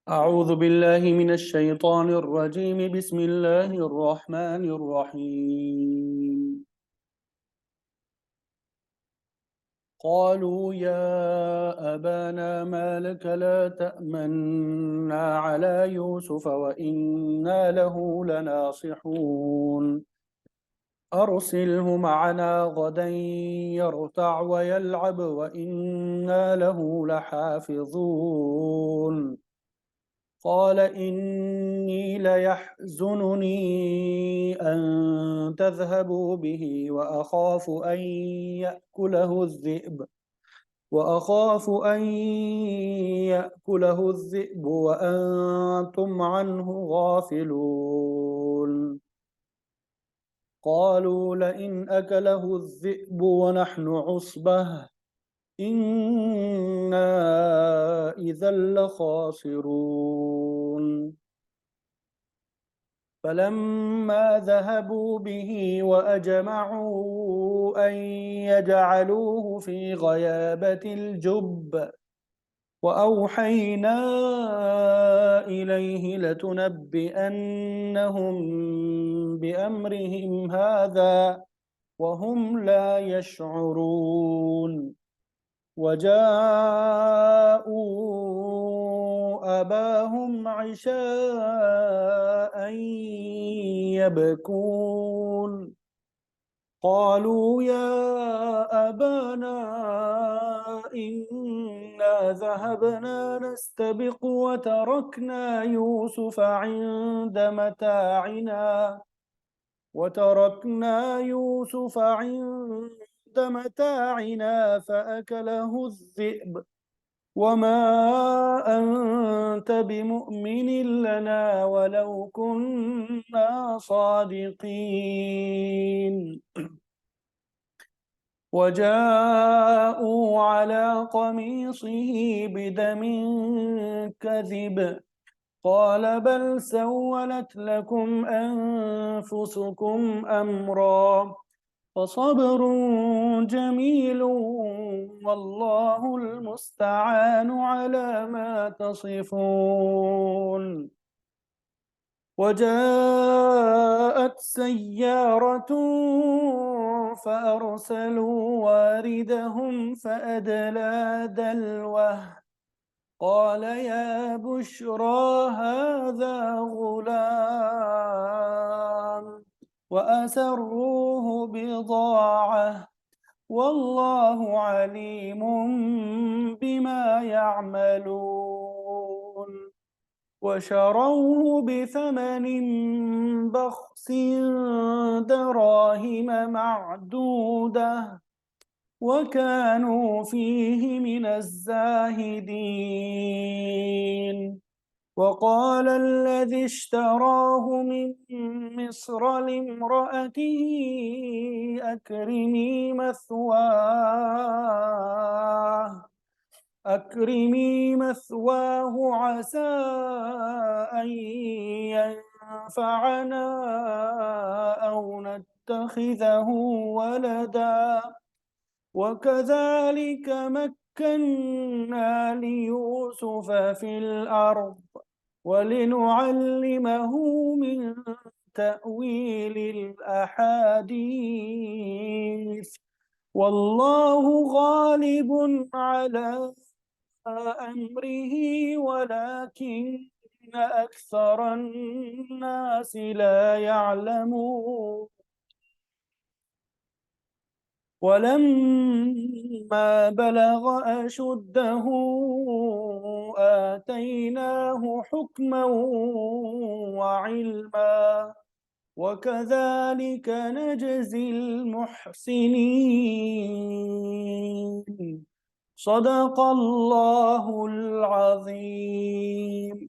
أعوذ بالله من الشيطان الرجيم. بسم الله الرحمن الرحيم. قالوا يا أبانا ما لك لا تأمنا على يوسف وإنا له لناصحون. أرسله معنا غدا يرتع ويلعب وإنا له لحافظون. قال إني ليحزنني أن تذهبوا به وأخاف أن يأكله الذئب وأنتم عنه غافلون. قالوا لئن أكله الذئب ونحن عصبة إنا إذا لخاسرون. فلما ذهبوا به وأجمعوا أن يجعلوه في غيابة الجب وأوحينا إليه لتنبئنهم بأمرهم هذا وهم لا يشعرون. وجاءوا أباهم عشاء يبكون. قالوا يا أبانا إنا ذهبنا نستبق وتركنا يوسف عند متاعنا فأكله الذئب وما أنت بمؤمن لنا ولو كنا صادقين. وجاءوا على قميصه بدم كذب قال بل سولت لكم أنفسكم أمرا فصبر جميل والله المستعان على ما تصفون. وجاءت سيارة فأرسلوا واردهم فأدلى دلوه قال يا بشرى هذا غلام وأسروه بضاعة والله عليم بما يعملون. وشروه بثمن بخس دراهم معدودة وكانوا فيه من الزاهدين. وقال الذي اشتراه من مصر لامرأته أكرمي مثواه عسى أن ينفعنا أو نتخذه ولدا وكذلك مكنا ليوسف في الأرض ولنعلمه من تأويل الأحاديث والله غالب على أمره ولكن أكثر الناس لا يعلمون. ولما بلغ أشده آتيناه حكما وعلما وكذلك نجزي المحسنين. صدق الله العظيم.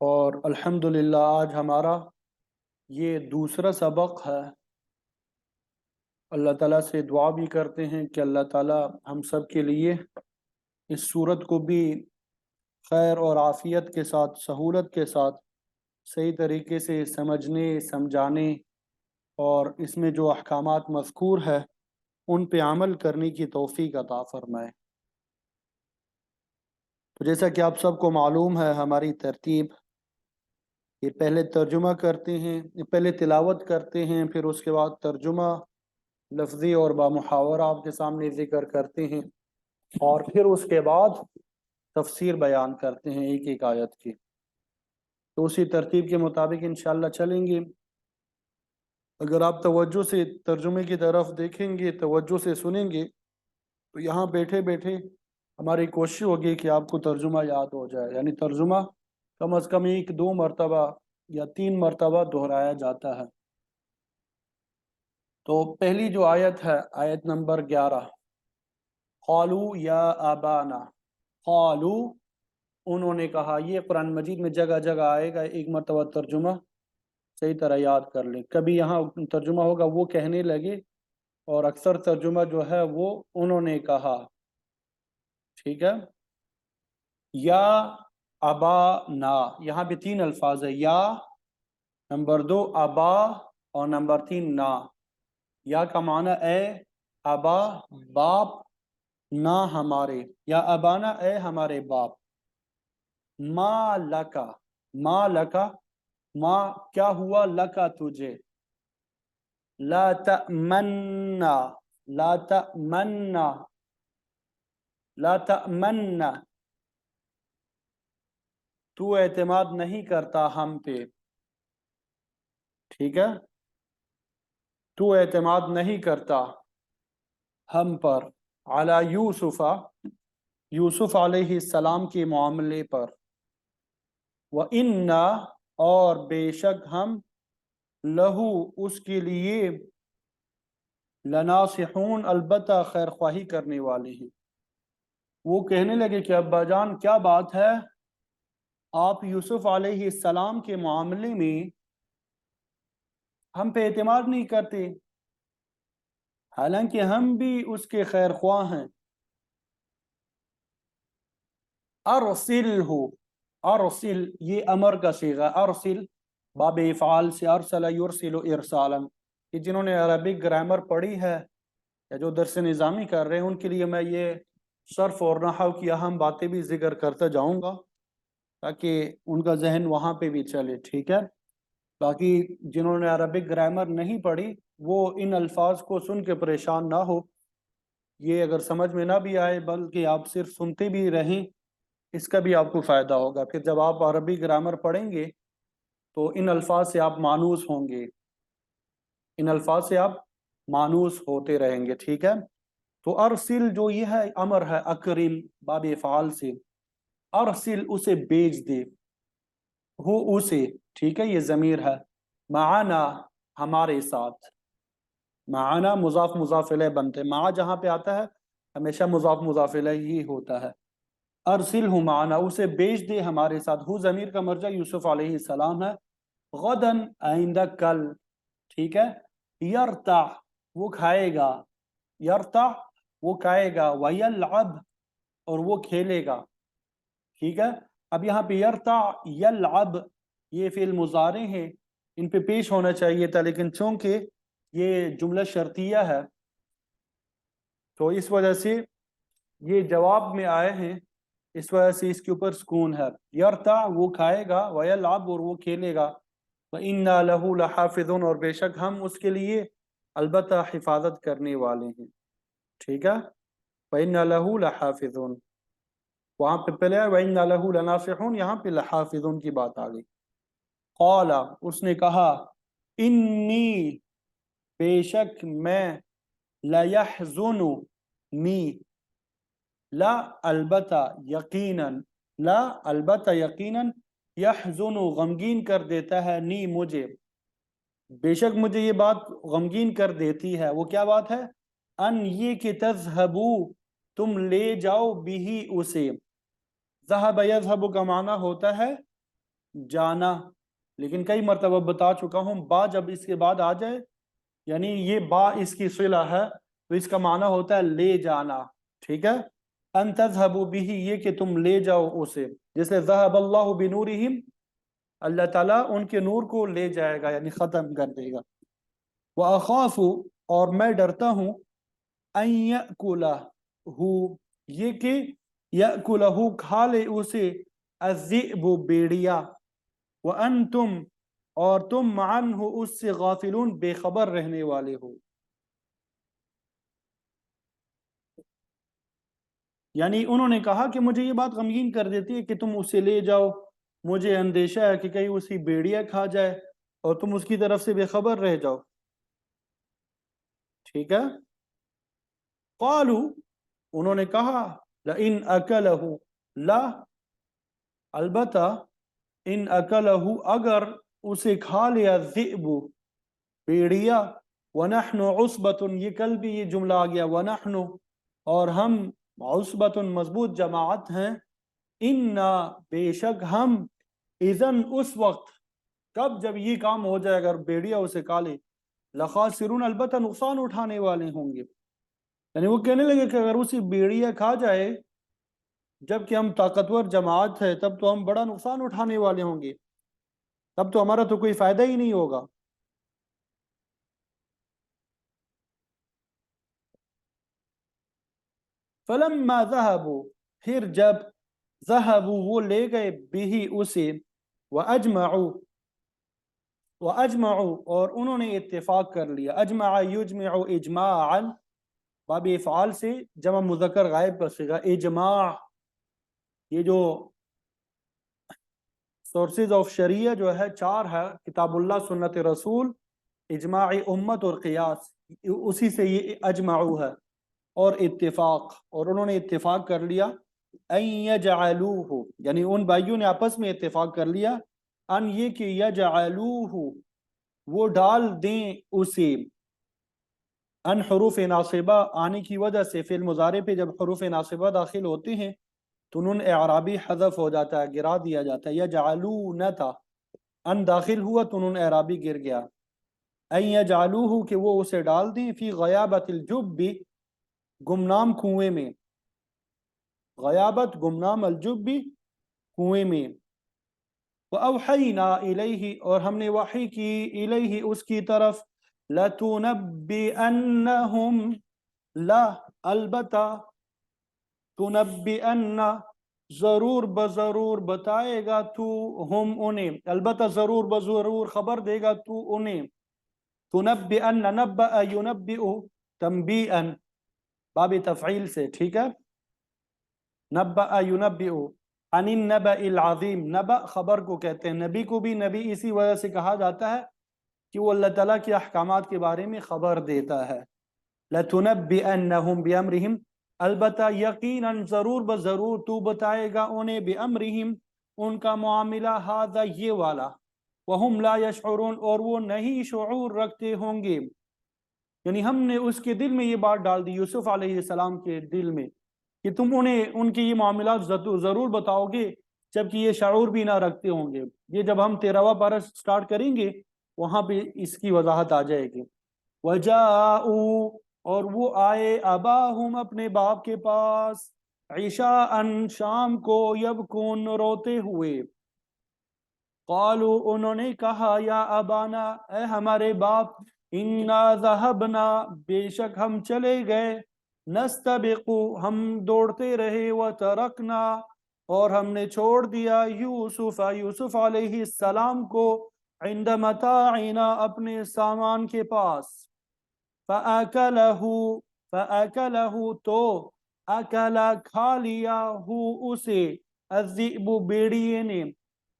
اور الحمدللہ آج ہمارا یہ دوسرا سبق ہے۔ اللہ تعالیٰ سے دعا بھی کرتے ہیں کہ اللہ تعالیٰ ہم سب کے لیے اس صورت کو بھی خیر اور عافیت کے ساتھ، سہولت کے ساتھ صحیح طریقے سے سمجھنے، سمجھانے اور اس میں جو احکامات مذکور ہے ان پہ عمل کرنے کی توفیق عطا فرمائے۔ تو جیسا کہ آپ سب کو معلوم ہے، ہماری ترتیب یہ پہلے ترجمہ کرتے ہیں، پہلے تلاوت کرتے ہیں، پھر اس کے بعد ترجمہ لفظی اور بامحاورہ آپ کے سامنے ذکر کرتے ہیں، اور پھر اس کے بعد تفسیر بیان کرتے ہیں ایک ایک آیت کی۔ تو اسی ترتیب کے مطابق انشاءاللہ چلیں گے۔ اگر آپ توجہ سے ترجمے کی طرف دیکھیں گے، توجہ سے سنیں گے، تو یہاں بیٹھے بیٹھے ہماری کوشش ہوگی کہ آپ کو ترجمہ یاد ہو جائے، یعنی ترجمہ کم از کم 1-2 مرتبہ یا 3 مرتبہ دہرایا جاتا ہے۔ تو پہلی جو آیت ہے، آیت نمبر 11، قالو یا آبانا، قالو انہوں نے کہا۔ یہ قرآن مجید میں جگہ جگہ آئے گا، ایک مرتبہ ترجمہ صحیح طرح یاد کر لیں۔ کبھی یہاں ترجمہ ہوگا وہ کہنے لگے، اور اکثر ترجمہ جو ہے وہ انہوں نے کہا، ٹھیک ہے۔ یا ابا نا، یہاں بھی 3 الفاظ ہے، یا نمبر 2 ابا اور نمبر 3 نا۔ یا کا معنی اے ابا باپ، نا ہمارے، یا ابانا اے ہمارے باپ۔ ما لکا، ما لکا، ما کیا ہوا، لکا تجھے، لا تأمنا، لا تأمنا، لا تأمنا، تو اعتماد نہیں کرتا ہم پہ، ٹھیک ہے، تو اعتماد نہیں کرتا ہم پر، علی یوسف، یوسف علیہ السلام کے معاملے پر، وَإِنَّا اور بے شک ہم، لہو اس کے لیے، لناصحون البتہ خیر خواہی کرنے والے ہیں۔ وہ کہنے لگے کہ ابا جان کیا بات ہے، آپ یوسف علیہ السلام کے معاملے میں ہم پہ اعتماد نہیں کرتے، حالانکہ ہم بھی اس کے خیر خواہ ہیں۔ ارسل ہو، ارسل یہ امر کا صیغہ، ارسل باب افعال سے ارسل یرسل ارسالا، کہ جنہوں نے عربک گرامر پڑھی ہے یا جو درس نظامی کر رہے ہیں ان کے لیے میں یہ صرف اور نحو کی اہم باتیں بھی ذکر کرتا جاؤں گا تاکہ ان کا ذہن وہاں پہ بھی چلے، ٹھیک ہے۔ باقی جنہوں نے عربک گرامر نہیں پڑھی وہ ان الفاظ کو سن کے پریشان نہ ہو، یہ اگر سمجھ میں نہ بھی آئے بلکہ آپ صرف سنتے بھی رہیں، اس کا بھی آپ کو فائدہ ہوگا۔ پھر جب آپ عربی گرامر پڑھیں گے تو ان الفاظ سے آپ مانوس ہوں گے، ان الفاظ سے آپ مانوس ہوتے رہیں گے، ٹھیک ہے۔ تو ارسل جو یہ ہے امر ہے، اکرم باب افعال سے، ارسل اسے بیچ دے، ہو اسے، ٹھیک ہے، یہ ضمیر ہے، معنا ہمارے ساتھ، معنا مضاف مضاف الیہ بنتے، مع جہاں پہ آتا ہے ہمیشہ مضاف مضاف الیہ ہی ہوتا ہے۔ ارسل ہو معنا، اسے بیچ دے ہمارے ساتھ، ہو ضمیر کا مرجع یوسف علیہ السلام ہے، غدن آئندہ کل، ٹھیک ہے، یرتع وہ کھائے گا، یرتع وہ کھائے گا، ویلعب اور وہ کھیلے گا، ٹھیک ہے۔ اب یہاں پہ یرتع یلعب یہ فعل مضارع ہیں، ان پہ پیش ہونا چاہیے تھا، لیکن چونکہ یہ جملہ شرطیہ ہے تو اس وجہ سے یہ جواب میں آئے ہیں، اس وجہ سے اس کے اوپر سکون ہے۔ یرتع وہ کھائے گا، ویلعب اور وہ کھیلے گا، وَإِنَّا لَهُ لَحَافِظُونَ اور بے شک ہم اس کے لیے البتہ حفاظت کرنے والے ہیں، ٹھیک ہے۔ وَإِنَّا لَهُ لَحَافِظُونَ، وہاں پہ پہلے ہے وَإِنَّا لَهُ لَنَاصِحُونَ، یہاں پہ لَحَافِظُونَ کی بات آ گئی۔ قال اس نے کہا، انی بے شک میں، لَيَحْزُنُنِي لا البتہ یقیناً، لا البتہ یقیناً، یحزن غمگین کر دیتا ہے، نی مجھے، بے شک مجھے یہ بات غمگین کر دیتی ہے، وہ کیا بات ہے، ان یہ کہ تذہبو تم لے جاؤ بھی اسے، ذہب یذہب کا معنی ہوتا ہے جانا، لیکن کئی مرتبہ بتا چکا ہوں با جب اس کے بعد آ جائے یعنی یہ با اس کی صلہ ہے تو اس کا معنی ہوتا ہے لے جانا، ٹھیک ہے. ان تذهبوا به یہ کہ تم لے جاؤ اسے، جیسے ذهب اللہ بنورہم، اللہ تعالیٰ ان کے نور کو لے جائے گا یعنی ختم کر دے گا. وَأَخَافُ اور میں ڈرتا ہوں ان يَأْكُلَهُ یہ کہ يَأْكُلَهُ کھا لے اسے الذئب بیڑیا، وَأَنْتُمْ اور تم عنہ اس سے غافلون بے خبر رہنے والے ہو. یعنی انہوں نے کہا کہ مجھے یہ بات غمگین کر دیتی ہے کہ تم اسے لے جاؤ، مجھے اندیشہ ہے کہ کہیں اسی بیڑیا کھا جائے اور تم اس کی طرف سے بے خبر رہ جاؤ. ٹھیک ہے. قالوا انہوں نے کہا لئن اکلہ لا البتہ ان اکلہ اگر اسے کھا لیا الذئب بیڑیا، ونحن عصبۃ یہ کل بھی یہ جملہ آ گیا ونحن اور ہم عصبۃ مضبوط جماعت ہیں، انا بے شک ہم اذن اس وقت، کب جب یہ کام ہو جائے اگر بیڑیا اسے کھا لے، لخاسرون البتہ نقصان اٹھانے والے ہوں گے. یعنی وہ کہنے لگے کہ اگر اسی بیڑیا کھا جائے جب کہ ہم طاقتور جماعت ہے تب تو ہم بڑا نقصان اٹھانے والے ہوں گے، تب تو ہمارا تو کوئی فائدہ ہی نہیں ہوگا. فلما ذهبوا پھر جب ذهبوا وہ لے گئے بھی اسے، واجمعوا اور انہوں نے اتفاق کر لیا. اجمع یجمع اجماعا باب افعال سے جمع مذکر غائب کا صیغہ اجماع. یہ جو سورسز آف شریعہ جو ہے چار ہے، کتاب اللہ، سنت رسول، اجماع امت اور قیاس، اسی سے یہ اجمعو ہے اور اتفاق، اور انہوں نے اتفاق کر لیا ان یجعلوہ یعنی ان بھائیوں نے آپس میں اتفاق کر لیا ان یہ کہ یجعلوہ وہ ڈال دیں اسے، ان حروف ناصبہ آنے کی وجہ سے فعل مضارع پہ جب حروف ناصبہ داخل ہوتے ہیں تو نون اعرابی حذف ہو جاتا ہے، گرا دیا جاتا ہے. یجعلون تھا، ان داخل ہوا تو نون اعرابی گر گیا. ان یجعلوہ کہ وہ اسے ڈال دیں فی غیابت الجب گمنام کنویں میں، غیابت گمنام الجب کنویں میں. وَأَوْحَيْنَا إِلَيْهِ اور ہم نے وحی کی الیہ اس کی طرف، لَتُنَبِّئَنَّهُمْ لا البتہ، تُنَبِّئَنَّ ضرور بضرور بتائے گا تو ہم انہیں، البتہ ضرور بضرور خبر دے گا تو انہیں. تُنَبِّئَنَّ نَبَّأَ يُنَبِّئُ تنبیئا باب تفعیل سے، ٹھیک ہے. نبأ ينبئ عن النبأ العظیم، نبأ خبر کو کہتے ہیں، نبی کو بھی نبی اسی وجہ سے کہا جاتا ہے کہ وہ اللہ تعالیٰ کے احکامات کے بارے میں خبر دیتا ہے. لَتُنَبِّئَنَّهُمْ بِأَمْرِهِمْ البتہ یقیناً ضرور بضرور تو بتائے گا انہیں بِأَمْرِهِمْ ان کا معاملہ هذا یہ والا، وَهُمْ لَا يَشْعُرُونَ اور وہ نہیں شعور رکھتے ہوں گے. یعنی ہم نے اس کے دل میں یہ بات ڈال دی، یوسف علیہ السلام کے دل میں، کہ تم انہیں ان کے یہ معاملات ضرور بتاؤ گے جبکہ یہ شعور بھی نہ رکھتے ہوں گے. یہ جب ہم 13واں پارہ سٹارٹ کریں گے وہاں پہ اس کی وضاحت آ جائے گی. وَجَاءُوا اور وہ آئے اباہم اپنے باپ کے پاس، عشاءً شام کو، یبکون روتے ہوئے. قالوا انہوں نے کہا یا ابانا اے ہمارے باپ، انا ذہبنا بے شک ہم چلے گئے، نستبق ہم دوڑتے رہے، وترکنا اور ہم نے چھوڑ دیا یوسف علیہ السلام کو، عند متاعنا اپنے سامان کے پاس. فَأَكَلَهُ تو اکلا کھا لیا اسے الذئب بیڑیے نے.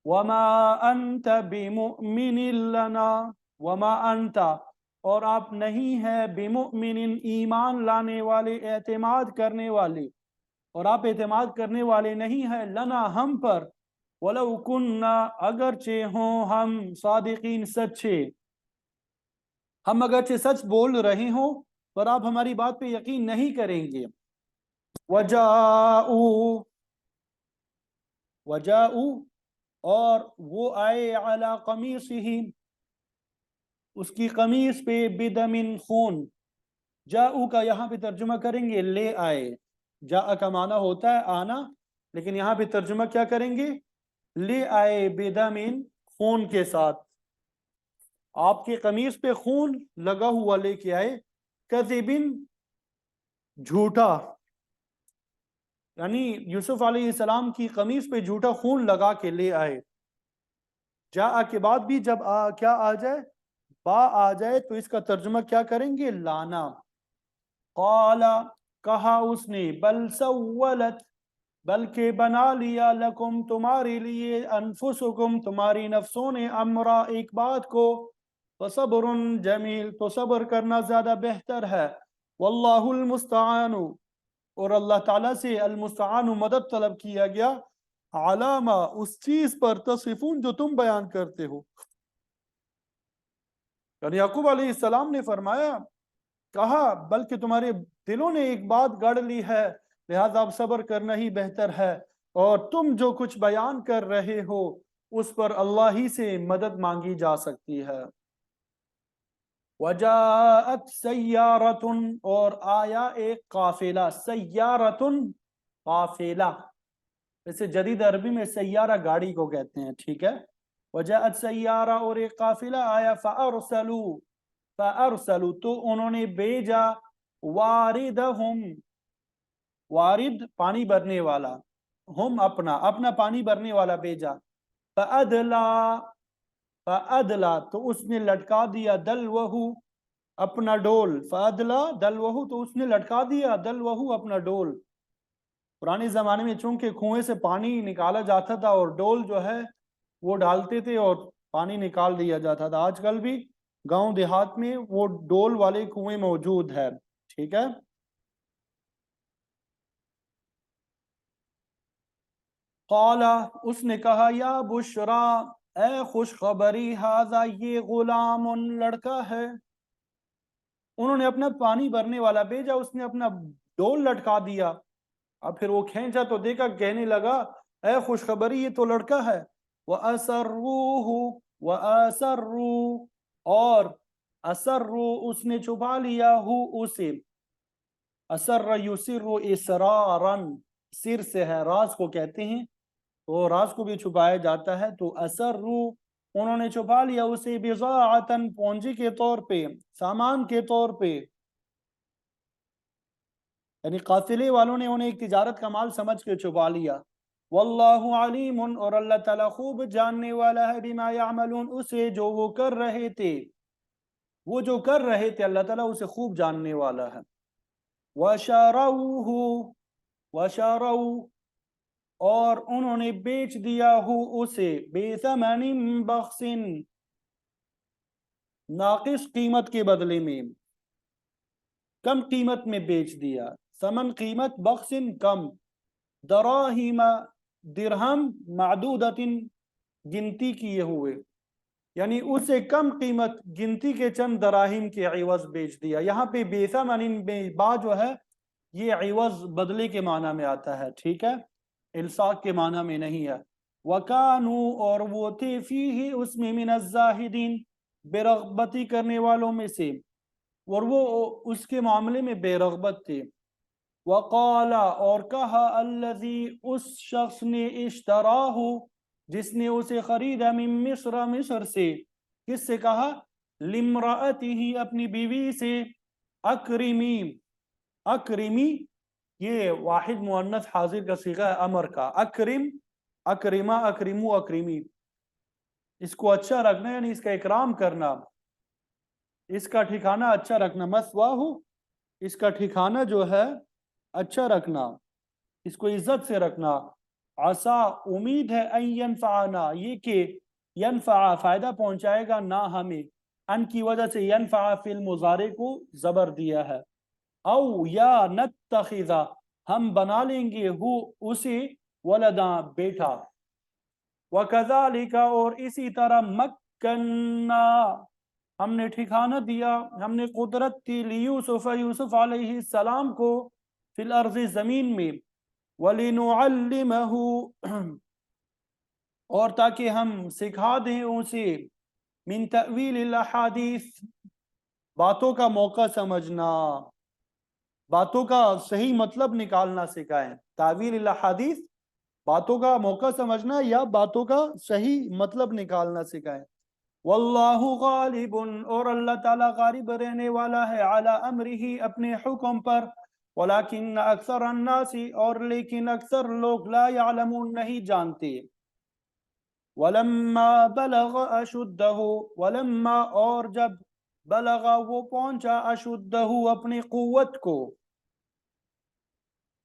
وما انت بمؤمن لنا وما انت اور آپ نہیں ہے بمؤمن ایمان لانے والے، اعتماد کرنے والے، اور آپ اعتماد کرنے والے نہیں ہیں لنا ہم پر، ولو کننا اگرچہ ہوں ہم صادقین سچے، ہم اگرچہ سچ بول رہے ہوں پر آپ ہماری بات پہ یقین نہیں کریں گے. وجاؤ اور وہ آئے علی قمیصہ، اس کی قمیص پہ، بدمن خون، جاؤ کا یہاں پہ ترجمہ کریں گے لے آئے، جاء کا معنی ہوتا ہے آنا، لیکن یہاں پہ ترجمہ کیا کریں گے؟ لے آئے بدمن، خون کے ساتھ، آپ کے قمیص پہ خون لگا ہوا لے کے آئے، کذبن، جھوٹا، یعنی یوسف علیہ السلام کی قمیص پہ جھوٹا خون لگا کے لے آئے۔ جاء کے بعد بھی جب کیا آ جائے، با آ جائے تو اس کا ترجمہ کیا کریں گے؟ لانا۔ قال، کہا اس نے، بل سولت، بلکہ بنا لیا، لکم، تمہارے لیے، انفسکم، تمہاری نفسوں نے، امرا، ایک بات کو، فصبر جمیل، تو صبر کرنا زیادہ بہتر ہے، واللہ المستعان، اور اللہ تعالیٰ سے المستعان مدد طلب کیا گیا، علامہ، اس چیز پر، تصفون، جو تم بیان کرتے ہو۔ یعنی یعقوب علیہ السلام نے فرمایا، کہا، بلکہ تمہارے دلوں نے ایک بات گڑھ لی ہے، لہذا اب صبر کرنا ہی بہتر ہے، اور تم جو کچھ بیان کر رہے ہو اس پر اللہ ہی سے مدد مانگی جا سکتی ہے۔ وجاءت سیارۃ، اور آیا ایک قافلہ، سیارۃ، قافلہ، ویسے جدید عربی میں سیارہ گاڑی کو کہتے ہیں، ٹھیک ہے۔ وجاءت سیارہ، اور ایک قافلہ آیا، فارسلوا، تو انہوں نے بھیجا، واردہم، وارد پانی بھرنے والا، ہم اپنا پانی بھرنے والا بھیجا، فادلا، تو اس نے لٹکا دیا، دلوہ، اپنا ڈول، فادلا دلوہ، تو اس نے لٹکا دیا، دلوہ، اپنا ڈول۔ پرانے زمانے میں چونکہ کنویں سے پانی نکالا جاتا تھا اور ڈول جو ہے وہ ڈالتے تھے اور پانی نکال دیا جاتا تھا، آج کل بھی گاؤں دیہات میں وہ ڈول والے کنویں موجود ہے، ٹھیک ہے۔ قال، اس نے کہا، یا بشرا، اے خوشخبری، ھذا، یہ، غلام، لڑکا ہے۔ انہوں نے اپنا پانی بھرنے والا بھیجا، اس نے اپنا ڈول لٹکا دیا، اب پھر وہ کھینچا تو دیکھا، کہنے لگا، اے خوشخبری، یہ تو لڑکا ہے۔ وَأَسَرُّوهُ، وَأَسَرُّوا، اور أَسَرُّوا، اس نے چھپا لیا، اسے، أَسَرَّ يُسِرُّ إِسْرَارًا، سر سے ہے، راز کو کہتے ہیں، تو راز کو بھی چھپایا جاتا ہے، تو أَسَرُّوا، انہوں نے چھپا لیا اسے، بِضَاعَةً، پونجی کے طور پہ، سامان کے طور پہ، یعنی قافلے والوں نے انہیں ایک تجارت کا مال سمجھ کے چھپا لیا۔ واللہ علیم، اور اللہ تعالیٰ خوب جاننے والا ہے، بما یعملون، اسے جو وہ کر رہے تھے، وہ جو کر رہے تھے اللہ تعالیٰ اسے خوب جاننے والا ہے۔ وَشَرَوْهُ، وَشَرَوْا، اور انہوں نے بیچ دیا اسے، بِثَمَنٍ بَخْسٍ، ناقص قیمت کے بدلے میں، کم قیمت میں بیچ دیا، ثمن قیمت، بخسن کم، دراہیم، درہم، معدودت، گنتی کیے ہوئے، یعنی اسے کم قیمت، گنتی کے چند دراہیم کے عوض بیچ دیا۔ یہاں پہ بِثَمَنٍ میں با جو ہے یہ عوض، بدلے کے معنی میں آتا ہے، ٹھیک ہے، الصاق کے معنی میں نہیں ہے۔ وَكَانُوا، اور وہ تھے، فِيهِ، اس میں، مِنَ الزَّاہِدِينَ، بے رغبتی کرنے والوں میں سے، اور وہ اس کے معاملے میں بے رغبت تھے۔ وقال، اور کہا، الذی، اس شخص نے، اشتراہ، جس نے اسے خریدا، من مصر، مصر سے، کس سے کہا؟ لامرأتہ، اپنی بیوی سے، اکرمی، اکرمی، یہ واحد مؤنث حاضر کا صیغہ ہے امر کا، اکرم، اکرمہ، اکرمو، اکرمی، اس کو اچھا رکھنا، یعنی اس کا اکرام کرنا، اس کا ٹھکانہ اچھا رکھنا، مثواہ، اس کا ٹھکانہ جو ہے اچھا رکھنا، اس کو عزت سے رکھنا، عسا، امید ہے، ان ینفعنا، یہ کہ ینفع، فائدہ پہنچائے گا، نہ ہمیں، ان کی وجہ سے ینفع فی المضارع کو زبر دیا ہے، او، یا نتخذا، ہم بنا لیں گے، اسے، ولدا، بیٹا، وکذالک، اور اسی طرح، مکننا، ہم نے ٹھکانہ دیا، ہم نے قدرت دی، لیوسف، یوسف علیہ السلام کو، فی الارض، زمین میں، وَلِنُعَلِّمَهُ، اور تاکہ ہم سکھا دیں اسے من تأویل الاحادیث، باتوں کا موقع سمجھنا، باتوں کا صحیح مطلب نکالنا سکھائیں۔ تعویل الاحادیث، باتوں کا موقع سمجھنا یا باتوں کا صحیح مطلب نکالنا سکھائیں۔ واللہ غالب، اور اللہ تعالیٰ غالب رہنے والا ہے، علی امرہ، اپنے حکم پر، ولیکن اکثر الناس، اور لیکن اکثر لوگ، لا یعلمون، نہیں جانتے۔ ولما بلغ اشدہ، ولما، اور جب، بلغ، وہ پہنچا، اشدہ، اپنی قوت کو،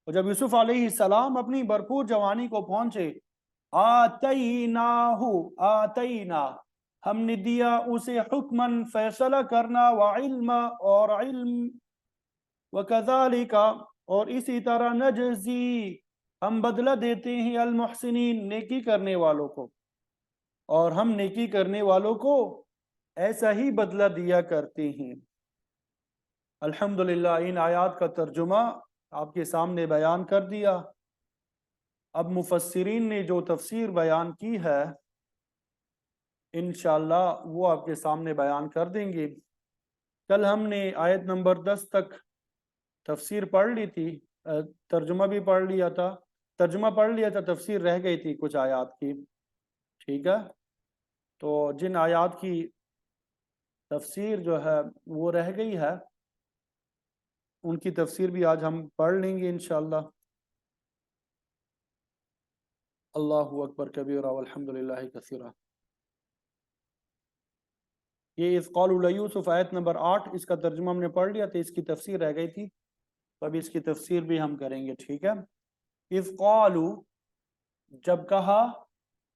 اور جب یوسف علیہ السلام اپنی بھرپور جوانی کو پہنچے، آتیناہ، آتینا، ہم نے دیا اسے حکمن، فیصلہ کرنا، وعلم، اور علم، وکذالک، اور اسی طرح، نجزی، ہم بدلہ دیتے ہیں، المحسنین، نیکی کرنے والوں کو، اور ہم نیکی کرنے والوں کو ایسا ہی بدلہ دیا کرتے ہیں۔ الحمدللہ ان آیات کا ترجمہ آپ کے سامنے بیان کر دیا۔ اب مفسرین نے جو تفسیر بیان کی ہے انشاءاللہ وہ آپ کے سامنے بیان کر دیں گے۔ کل ہم نے آیت نمبر 10 تک تفسیر پڑھ لی تھی، ترجمہ بھی پڑھ لیا تھا، ترجمہ پڑھ لیا تھا، تفسیر رہ گئی تھی کچھ آیات کی، ٹھیک ہے؟ تو جن آیات کی تفسیر جو ہے وہ رہ گئی ہے ان کی تفسیر بھی آج ہم پڑھ لیں گے انشاءاللہ۔ اللہ اکبر کبیرہ والحمدللہ کثیرہ۔ یہ اذ قالوا لیوسف آیت نمبر 8، اس کا ترجمہ ہم نے پڑھ لیا تھا، اس کی تفسیر رہ گئی تھی، تو ابھی اس کی تفسیر بھی ہم کریں گے، ٹھیک ہے؟ اذ قالوا، جب کہا،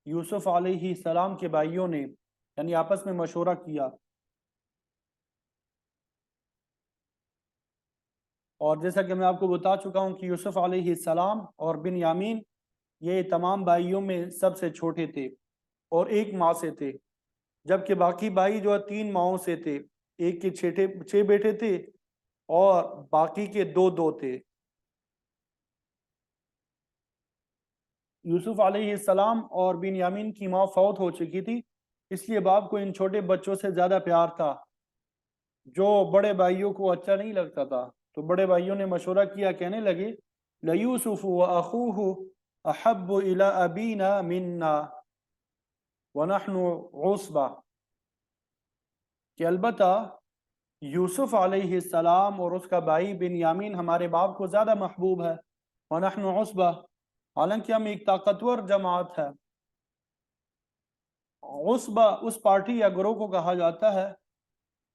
یوسف علیہ السلام کے بھائیوں نے، یعنی آپس میں مشورہ کیا، اور جیسا کہ میں آپ کو بتا چکا ہوں کہ یوسف علیہ السلام اور بنیامین یہ تمام بھائیوں میں سب سے چھوٹے تھے اور ایک ماں سے تھے، جبکہ باقی بھائی جو 3 ماؤں سے تھے، ایک کے 6 بیٹے تھے اور باقی کے 2 تھے۔ یوسف علیہ السلام اور بنیامین کی ماں فوت ہو چکی تھی، اس لیے باپ کو ان چھوٹے بچوں سے زیادہ پیار تھا، جو بڑے بھائیوں کو اچھا نہیں لگتا تھا، تو بڑے بھائیوں نے مشورہ کیا، کہنے لگے لیوسف واخوہ احب الی ابینا منا ونحن عصبہ، کہ البتہ یوسف علیہ السلام اور اس کا بھائی بنیامین ہمارے باپ کو زیادہ محبوب ہے، ونحن عصبہ، حالانکہ ہم ایک طاقتور جماعت ہے۔ عصبہ اس پارٹی یا گروہ کو کہا جاتا ہے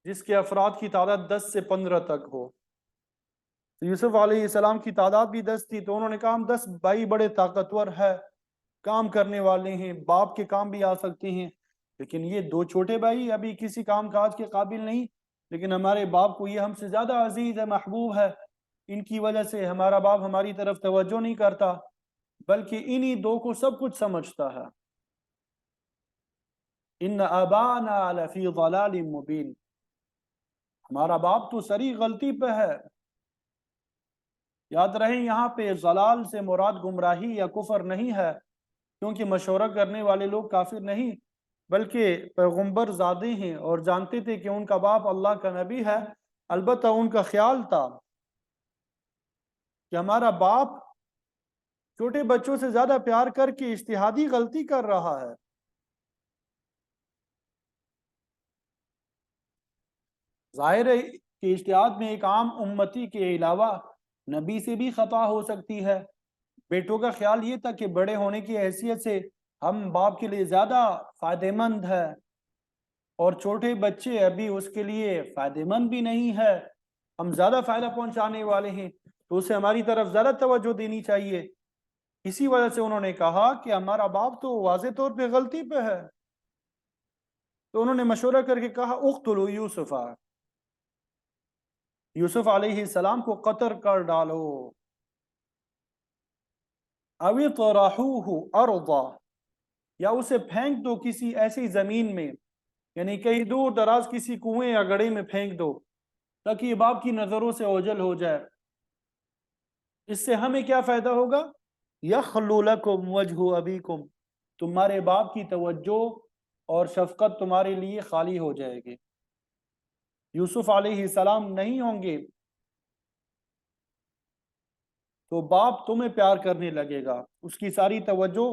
جس کے افراد کی تعداد 10 سے 15 تک ہو۔ یوسف علیہ السلام کی تعداد بھی 10 تھی، تو انہوں نے کہا ہم 10 بھائی بڑے طاقتور ہے، کام کرنے والے ہیں، باپ کے کام بھی آ سکتے ہیں، لیکن یہ 2 چھوٹے بھائی ابھی کسی کام کاج کے قابل نہیں، لیکن ہمارے باپ کو یہ ہم سے زیادہ عزیز ہے، محبوب ہے، ان کی وجہ سے ہمارا باپ ہماری طرف توجہ نہیں کرتا، بلکہ انہی 2 کو سب کچھ سمجھتا ہے۔ ان ابانا لفی ضلال مبین، ہمارا باپ تو سری غلطی پہ ہے۔ یاد رہے یہاں پہ ضلال سے مراد گمراہی یا کفر نہیں ہے، کیونکہ مشورہ کرنے والے لوگ کافر نہیں بلکہ پیغمبر زادے ہیں، اور جانتے تھے کہ ان کا باپ اللہ کا نبی ہے، البتہ ان کا خیال تھا کہ ہمارا باپ چھوٹے بچوں سے زیادہ پیار کر کے اجتہادی غلطی کر رہا ہے۔ ظاہر ہے کہ اجتہاد میں ایک عام امتی کے علاوہ نبی سے بھی خطا ہو سکتی ہے۔ بیٹوں کا خیال یہ تھا کہ بڑے ہونے کی حیثیت سے ہم باپ کے لیے زیادہ فائدہ مند ہے، اور چھوٹے بچے ابھی اس کے لیے فائدہ مند بھی نہیں ہے، ہم زیادہ فائدہ پہنچانے والے ہیں، تو اسے ہماری طرف زیادہ توجہ دینی چاہیے۔ اسی وجہ سے انہوں نے کہا کہ ہمارا باپ تو واضح طور پہ غلطی پہ ہے، تو انہوں نے مشورہ کر کے کہا اقتلوا یوسف، یوسف علیہ السلام کو قتل کر ڈالو، او اطرحوہ ارضا، یا اسے پھینک دو کسی ایسی زمین میں، یعنی کہیں دور دراز کسی کنویں یا گڑھے میں پھینک دو، تاکہ یہ باپ کی نظروں سے اوجھل ہو جائے۔ اس سے ہمیں کیا فائدہ ہوگا؟ یخلو لکم وجہ ابیکم، تمہارے باپ کی توجہ اور شفقت تمہارے لیے خالی ہو جائے گی. یوسف علیہ السلام نہیں ہوں گے تو باپ تمہیں پیار کرنے لگے گا، اس کی ساری توجہ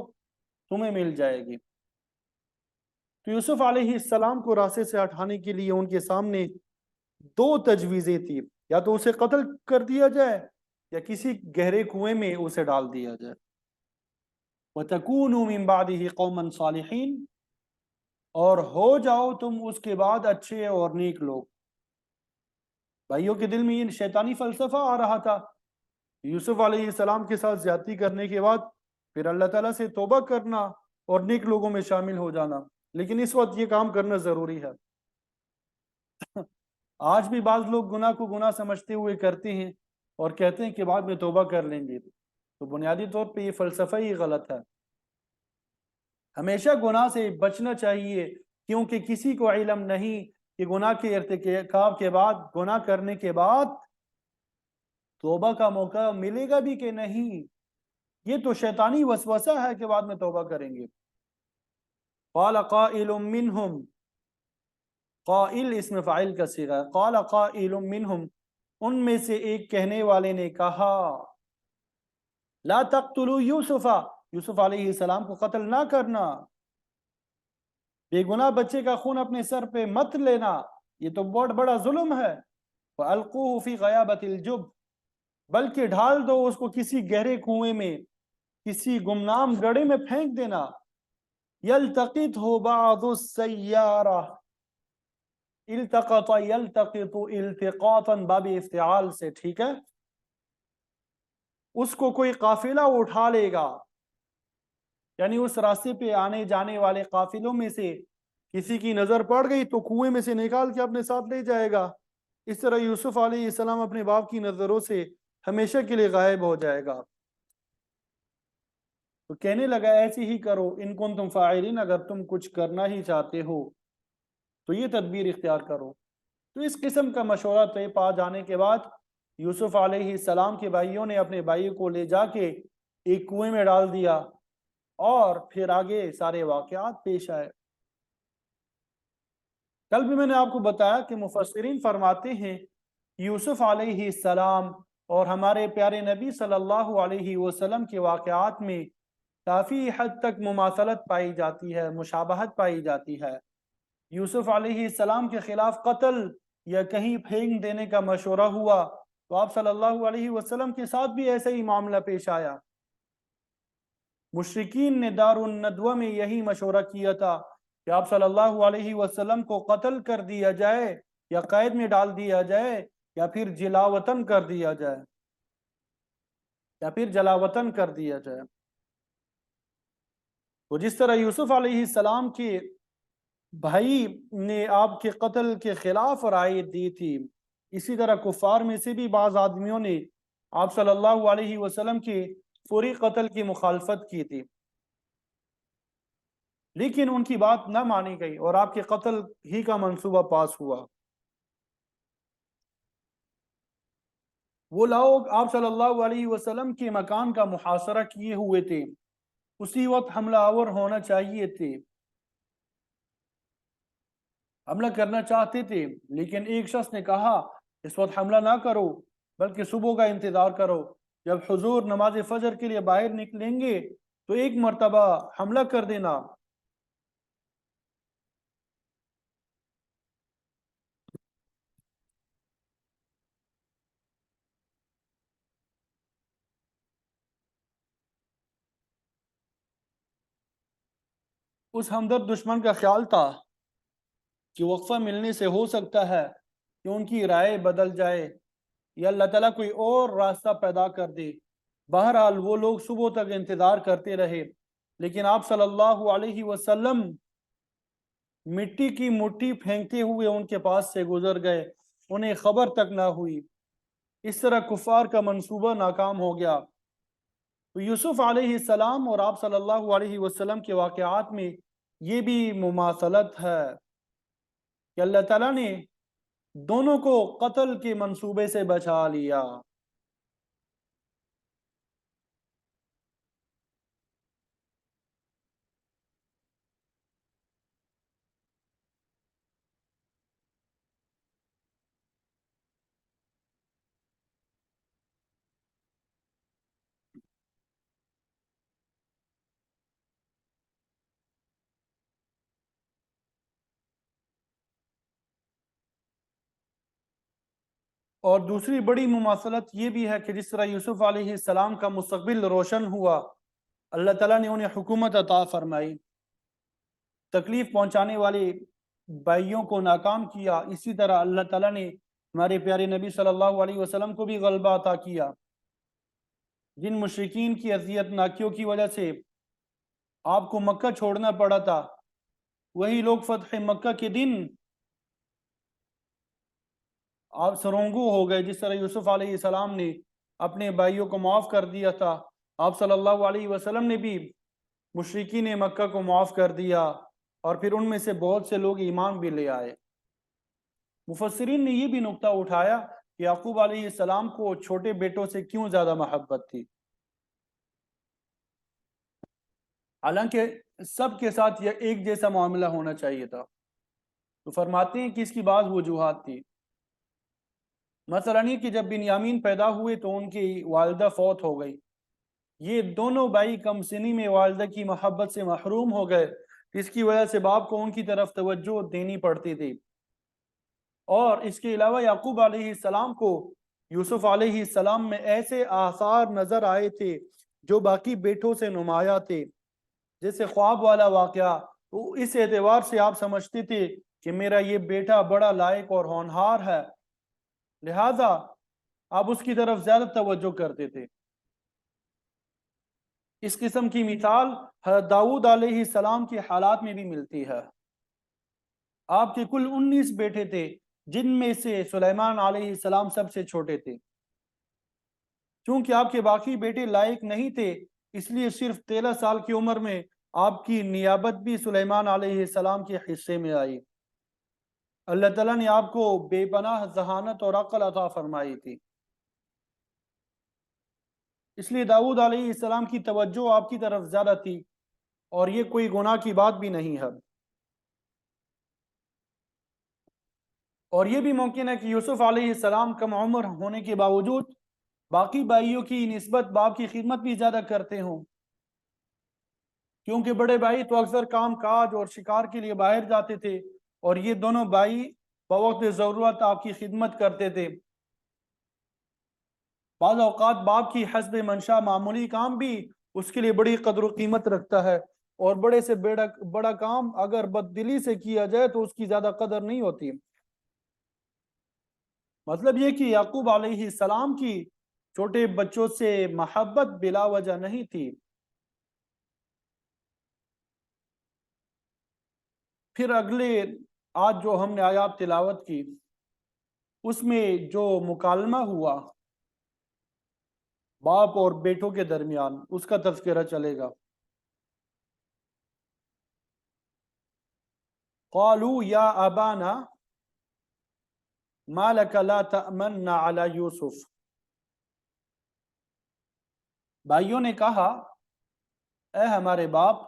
تمہیں مل جائے گی. تو یوسف علیہ السلام کو راستے سے ہٹانے کے لیے ان کے سامنے دو تجویزیں تھی، یا تو اسے قتل کر دیا جائے یا کسی گہرے کنویں میں اسے ڈال دیا جائے. وَتَكُونُوا مِن بَعْدِهِ قَوْمًا صَالِحِينَ، اور ہو جاؤ تم اس کے بعد اچھے اور نیک لوگ. بھائیوں کے دل میں یہ شیطانی فلسفہ آ رہا تھا. یوسف علیہ السلام کے ساتھ زیادتی کرنے کے بعد پھر اللہ تعالیٰ سے توبہ کرنا اور نیک لوگوں میں شامل ہو جانا، لیکن اس وقت یہ کام کرنا ضروری ہے. آج بھی بعض لوگ گناہ کو گناہ سمجھتے ہوئے کرتے ہیں اور کہتے ہیں کہ بعد میں توبہ کر لیں گے. تو بنیادی طور پہ یہ فلسفہ ہی غلط ہے. ہمیشہ گناہ سے بچنا چاہیے، کیونکہ کسی کو علم نہیں کہ گناہ کے ارتکاب کے بعد، گناہ کرنے کے بعد توبہ کا موقع ملے گا بھی کہ نہیں. یہ تو شیطانی وسوسہ ہے کہ بعد میں توبہ کریں گے. قال قائل منہم، قائل اسم فاعل کا صیغہ ہے. قال قائل منہم، ان میں سے ایک کہنے والے نے کہا، لا تقتلوا یوسف، یوسف علیہ السلام کو قتل نہ کرنا، بے گناہ بچے کا خون اپنے سر پہ مت لینا، یہ تو بہت بڑا ظلم ہے. وَأَلْقُوهُ فِي غَيَابَةِ الْجُبِّ، بلکہ ڈال دو اس کو کسی گہرے کنویں میں، کسی گمنام گڑھے میں پھینک دینا. يَلْتَقِطْهُ بَعْضُ السَّيَّارَةِ، التقط يلتقط التقاطا باب افتعال سے، ٹھیک ہے. اس کو کوئی قافلہ اٹھا لے گا، یعنی اس راستے پہ آنے جانے والے قافلوں میں سے کسی کی نظر پڑ گئی تو کنویں میں سے نکال کے اپنے ساتھ لے جائے گا. اس طرح یوسف علیہ السلام اپنے باپ کی نظروں سے ہمیشہ کے لیے غائب ہو جائے گا. تو کہنے لگا ایسی ہی کرو، ان کنتم فاعلین، اگر تم کچھ کرنا ہی چاہتے ہو تو یہ تدبیر اختیار کرو. تو اس قسم کا مشورہ طے پا جانے کے بعد یوسف علیہ السلام کے بھائیوں نے اپنے بھائی کو لے جا کے ایک کنویں میں ڈال دیا، اور پھر آگے سارے واقعات پیش آئے. کل بھی میں نے آپ کو بتایا کہ مفسرین فرماتے ہیں یوسف علیہ السلام اور ہمارے پیارے نبی صلی اللہ علیہ وسلم کے واقعات میں کافی حد تک مماثلت پائی جاتی ہے، مشابہت پائی جاتی ہے. یوسف علیہ السلام کے خلاف قتل یا کہیں پھینک دینے کا مشورہ ہوا تو آپ صلی اللہ علیہ وسلم کے ساتھ بھی ایسا ہی معاملہ پیش آیا. مشرکین نے دار الندوہ میں یہی مشورہ کیا تھا کہ آپ صلی اللہ علیہ وسلم کو قتل کر دیا جائے یا قید میں ڈال دیا جائے یا پھر جلاوطن کر دیا جائے، یا پھر جلاوطن کر دیا جائے. تو جس طرح یوسف علیہ السلام کے بھائی نے آپ کے قتل کے خلاف رائے دی تھی، اسی طرح کفار میں سے بھی بعض آدمیوں نے آپ صلی اللہ علیہ وسلم کے فوری قتل کی مخالفت کی تھی، لیکن ان کی بات نہ مانی گئی اور آپ کے قتل ہی کا منصوبہ پاس ہوا. وہ لوگ آپ صلی اللہ علیہ وسلم کے مکان کا محاصرہ کیے ہوئے تھے، اسی وقت حملہ آور ہونا چاہیے تھے، حملہ کرنا چاہتے تھے، لیکن ایک شخص نے کہا اس وقت حملہ نہ کرو بلکہ صبح کا انتظار کرو، جب حضور نماز فجر کے لیے باہر نکلیں گے تو ایک مرتبہ حملہ کر دینا. اس ہمدرد دشمن کا خیال تھا کہ وقفہ ملنے سے ہو سکتا ہے کہ ان کی رائے بدل جائے یا اللہ تعالیٰ کوئی اور راستہ پیدا کر دے. بہرحال وہ لوگ صبح تک انتظار کرتے رہے، لیکن آپ صلی اللہ علیہ وسلم مٹی کی مٹھی پھینکتے ہوئے ان کے پاس سے گزر گئے، انہیں خبر تک نہ ہوئی. اس طرح کفار کا منصوبہ ناکام ہو گیا. تو یوسف علیہ السلام اور آپ صلی اللہ علیہ وسلم کے واقعات میں یہ بھی مماثلت ہے کہ اللہ تعالیٰ نے دونوں کو قتل کے منصوبے سے بچا لیا. اور دوسری بڑی مماثلت یہ بھی ہے کہ جس طرح یوسف علیہ السلام کا مستقبل روشن ہوا، اللہ تعالیٰ نے انہیں حکومت عطا فرمائی، تکلیف پہنچانے والے بھائیوں کو ناکام کیا، اسی طرح اللہ تعالیٰ نے ہمارے پیارے نبی صلی اللہ علیہ وسلم کو بھی غلبہ عطا کیا۔ جن مشرکین کی اذیت ناکیوں کی وجہ سے آپ کو مکہ چھوڑنا پڑا تھا، وہی لوگ فتح مکہ کے دن آپ سرنگو ہو گئے۔ جس طرح یوسف علیہ السلام نے اپنے بھائیوں کو معاف کر دیا تھا، آپ صلی اللہ علیہ وسلم نے بھی مشرکین مکہ کو معاف کر دیا، اور پھر ان میں سے بہت سے لوگ ایمان بھی لے آئے۔ مفسرین نے یہ بھی نقطہ اٹھایا کہ یعقوب علیہ السلام کو چھوٹے بیٹوں سے کیوں زیادہ محبت تھی، حالانکہ سب کے ساتھ یہ ایک جیسا معاملہ ہونا چاہیے تھا۔ تو فرماتے ہیں کہ اس کی بعض وجوہات تھی، مثلا یہ کہ جب بنیامین پیدا ہوئے تو ان کی والدہ فوت ہو گئی، یہ دونوں بھائی کم سنی میں والدہ کی محبت سے محروم ہو گئے، جس کی وجہ سے باپ کو ان کی طرف توجہ دینی پڑتی تھی۔ اور اس کے علاوہ یعقوب علیہ السلام کو یوسف علیہ السلام میں ایسے آثار نظر آئے تھے جو باقی بیٹوں سے نمایاں تھے، جیسے خواب والا واقعہ، تو اس اعتبار سے آپ سمجھتے تھے کہ میرا یہ بیٹا بڑا لائق اور ہونہار ہے، لہذا آپ اس کی طرف زیادہ توجہ کرتے تھے۔ اس قسم کی مثال حضرت داؤد علیہ السلام کے حالات میں بھی ملتی ہے۔ آپ کے کل 19 بیٹے تھے، جن میں سے سلیمان علیہ السلام سب سے چھوٹے تھے۔ چونکہ آپ کے باقی بیٹے لائق نہیں تھے، اس لیے صرف 13 سال کی عمر میں آپ کی نیابت بھی سلیمان علیہ السلام کے حصے میں آئی۔ اللہ تعالیٰ نے آپ کو بے پناہ ذہانت اور عقل عطا فرمائی تھی، اس لیے داؤد علیہ السلام کی توجہ آپ کی طرف زیادہ تھی، اور یہ کوئی گناہ کی بات بھی نہیں ہے۔ اور یہ بھی ممکن ہے کہ یوسف علیہ السلام کم عمر ہونے کے باوجود باقی بھائیوں کی نسبت باپ کی خدمت بھی زیادہ کرتے ہوں، کیونکہ بڑے بھائی تو اکثر کام کاج اور شکار کے لیے باہر جاتے تھے، اور یہ دونوں بھائی بوقت ضرورت آپ کی خدمت کرتے تھے۔ بعض اوقات باپ کی حسب منشا معمولی کام بھی اس کے لیے بڑی قدر و قیمت رکھتا ہے، اور بڑے سے بڑا کام اگر بددلی سے کیا جائے تو اس کی زیادہ قدر نہیں ہوتی۔ مطلب یہ کہ یعقوب علیہ السلام کی چھوٹے بچوں سے محبت بلا وجہ نہیں تھی۔ پھر اگلے آج جو ہم نے آیات تلاوت کی، اس میں جو مکالمہ ہوا باپ اور بیٹوں کے درمیان، اس کا تذکرہ چلے گا۔ قالوا یا ابانا ما لک لا تأمنا علی یوسف، بھائیوں نے کہا اے ہمارے باپ،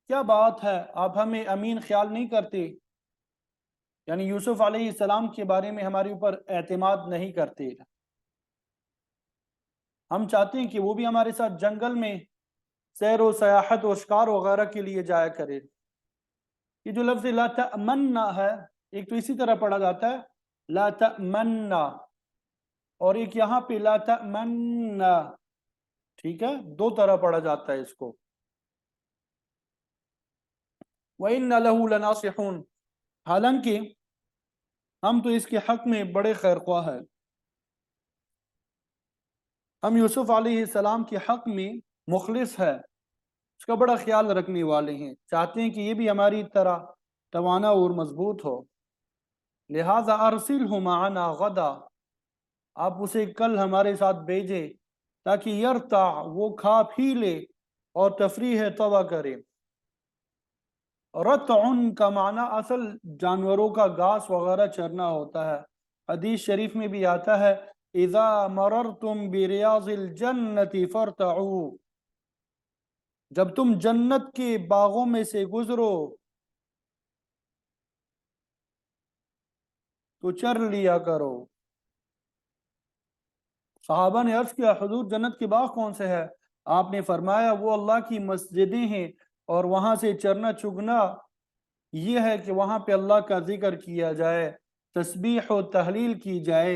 کیا بات ہے آپ ہمیں امین خیال نہیں کرتے، یعنی یوسف علیہ السلام کے بارے میں ہمارے اوپر اعتماد نہیں کرتے، ہم چاہتے ہیں کہ وہ بھی ہمارے ساتھ جنگل میں سیر و سیاحت و شکار وغیرہ کے لیے جایا کرے۔ یہ جو لفظ لا تأمنا ہے، ایک تو اسی طرح پڑھا جاتا ہے لا تأمنا، اور ایک یہاں پہ لا تأمنا، ٹھیک ہے، دو طرح پڑھا جاتا ہے اس کو۔ وَإِنَّ لَهُ لَنَاصِحُونَ، حالانکہ ہم تو اس کے حق میں بڑے خیر خواہ ہیں، ہم یوسف علیہ السلام کے حق میں مخلص ہے، اس کا بڑا خیال رکھنے والے ہیں، چاہتے ہیں کہ یہ بھی ہماری طرح توانا اور مضبوط ہو، لہذا ارسلہ معنا غدا، آپ اسے کل ہمارے ساتھ بھیجیں تاکہ یرتع، وہ کھا پھی لے اور تفریح طبع کرے۔ رتعن کا معنی اصل جانوروں کا گھاس وغیرہ چرنا ہوتا ہے، حدیث شریف میں بھی آتا ہے اذا مررتم بریاض الجنت فارتعوا، جب تم جنت کے باغوں میں سے گزرو تو چر لیا کرو۔ صحابہ نے عرض کیا حضور جنت کے باغ کون سے ہے؟ آپ نے فرمایا وہ اللہ کی مسجدیں ہیں، اور وہاں سے چرنا چگنا یہ ہے کہ وہاں پہ اللہ کا ذکر کیا جائے، تسبیح و تحلیل کی جائے،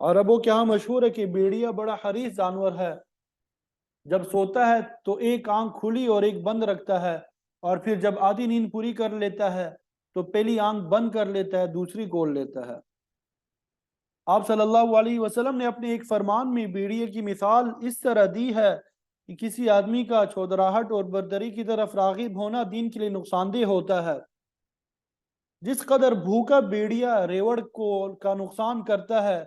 عربوں کے یہاں مشہور ہے کہ بیڑیا بڑا حریص جانور ہے، جب سوتا ہے تو ایک آنکھ کھلی اور ایک بند رکھتا ہے، اور پھر جب آدھی نیند پوری کر لیتا ہے تو پہلی آنکھ بند کر لیتا ہے، دوسری کھول لیتا ہے۔ آپ صلی اللہ علیہ وسلم نے اپنے ایک فرمان میں بیڑیے کی مثال اس طرح دی ہے کہ کسی آدمی کا چودراہٹ اور برتری کی طرف راغب ہونا دین کے لیے نقصان دہ ہوتا ہے۔ جس قدر بھوکا بیڑیا ریوڑ کو کا نقصان کرتا ہے،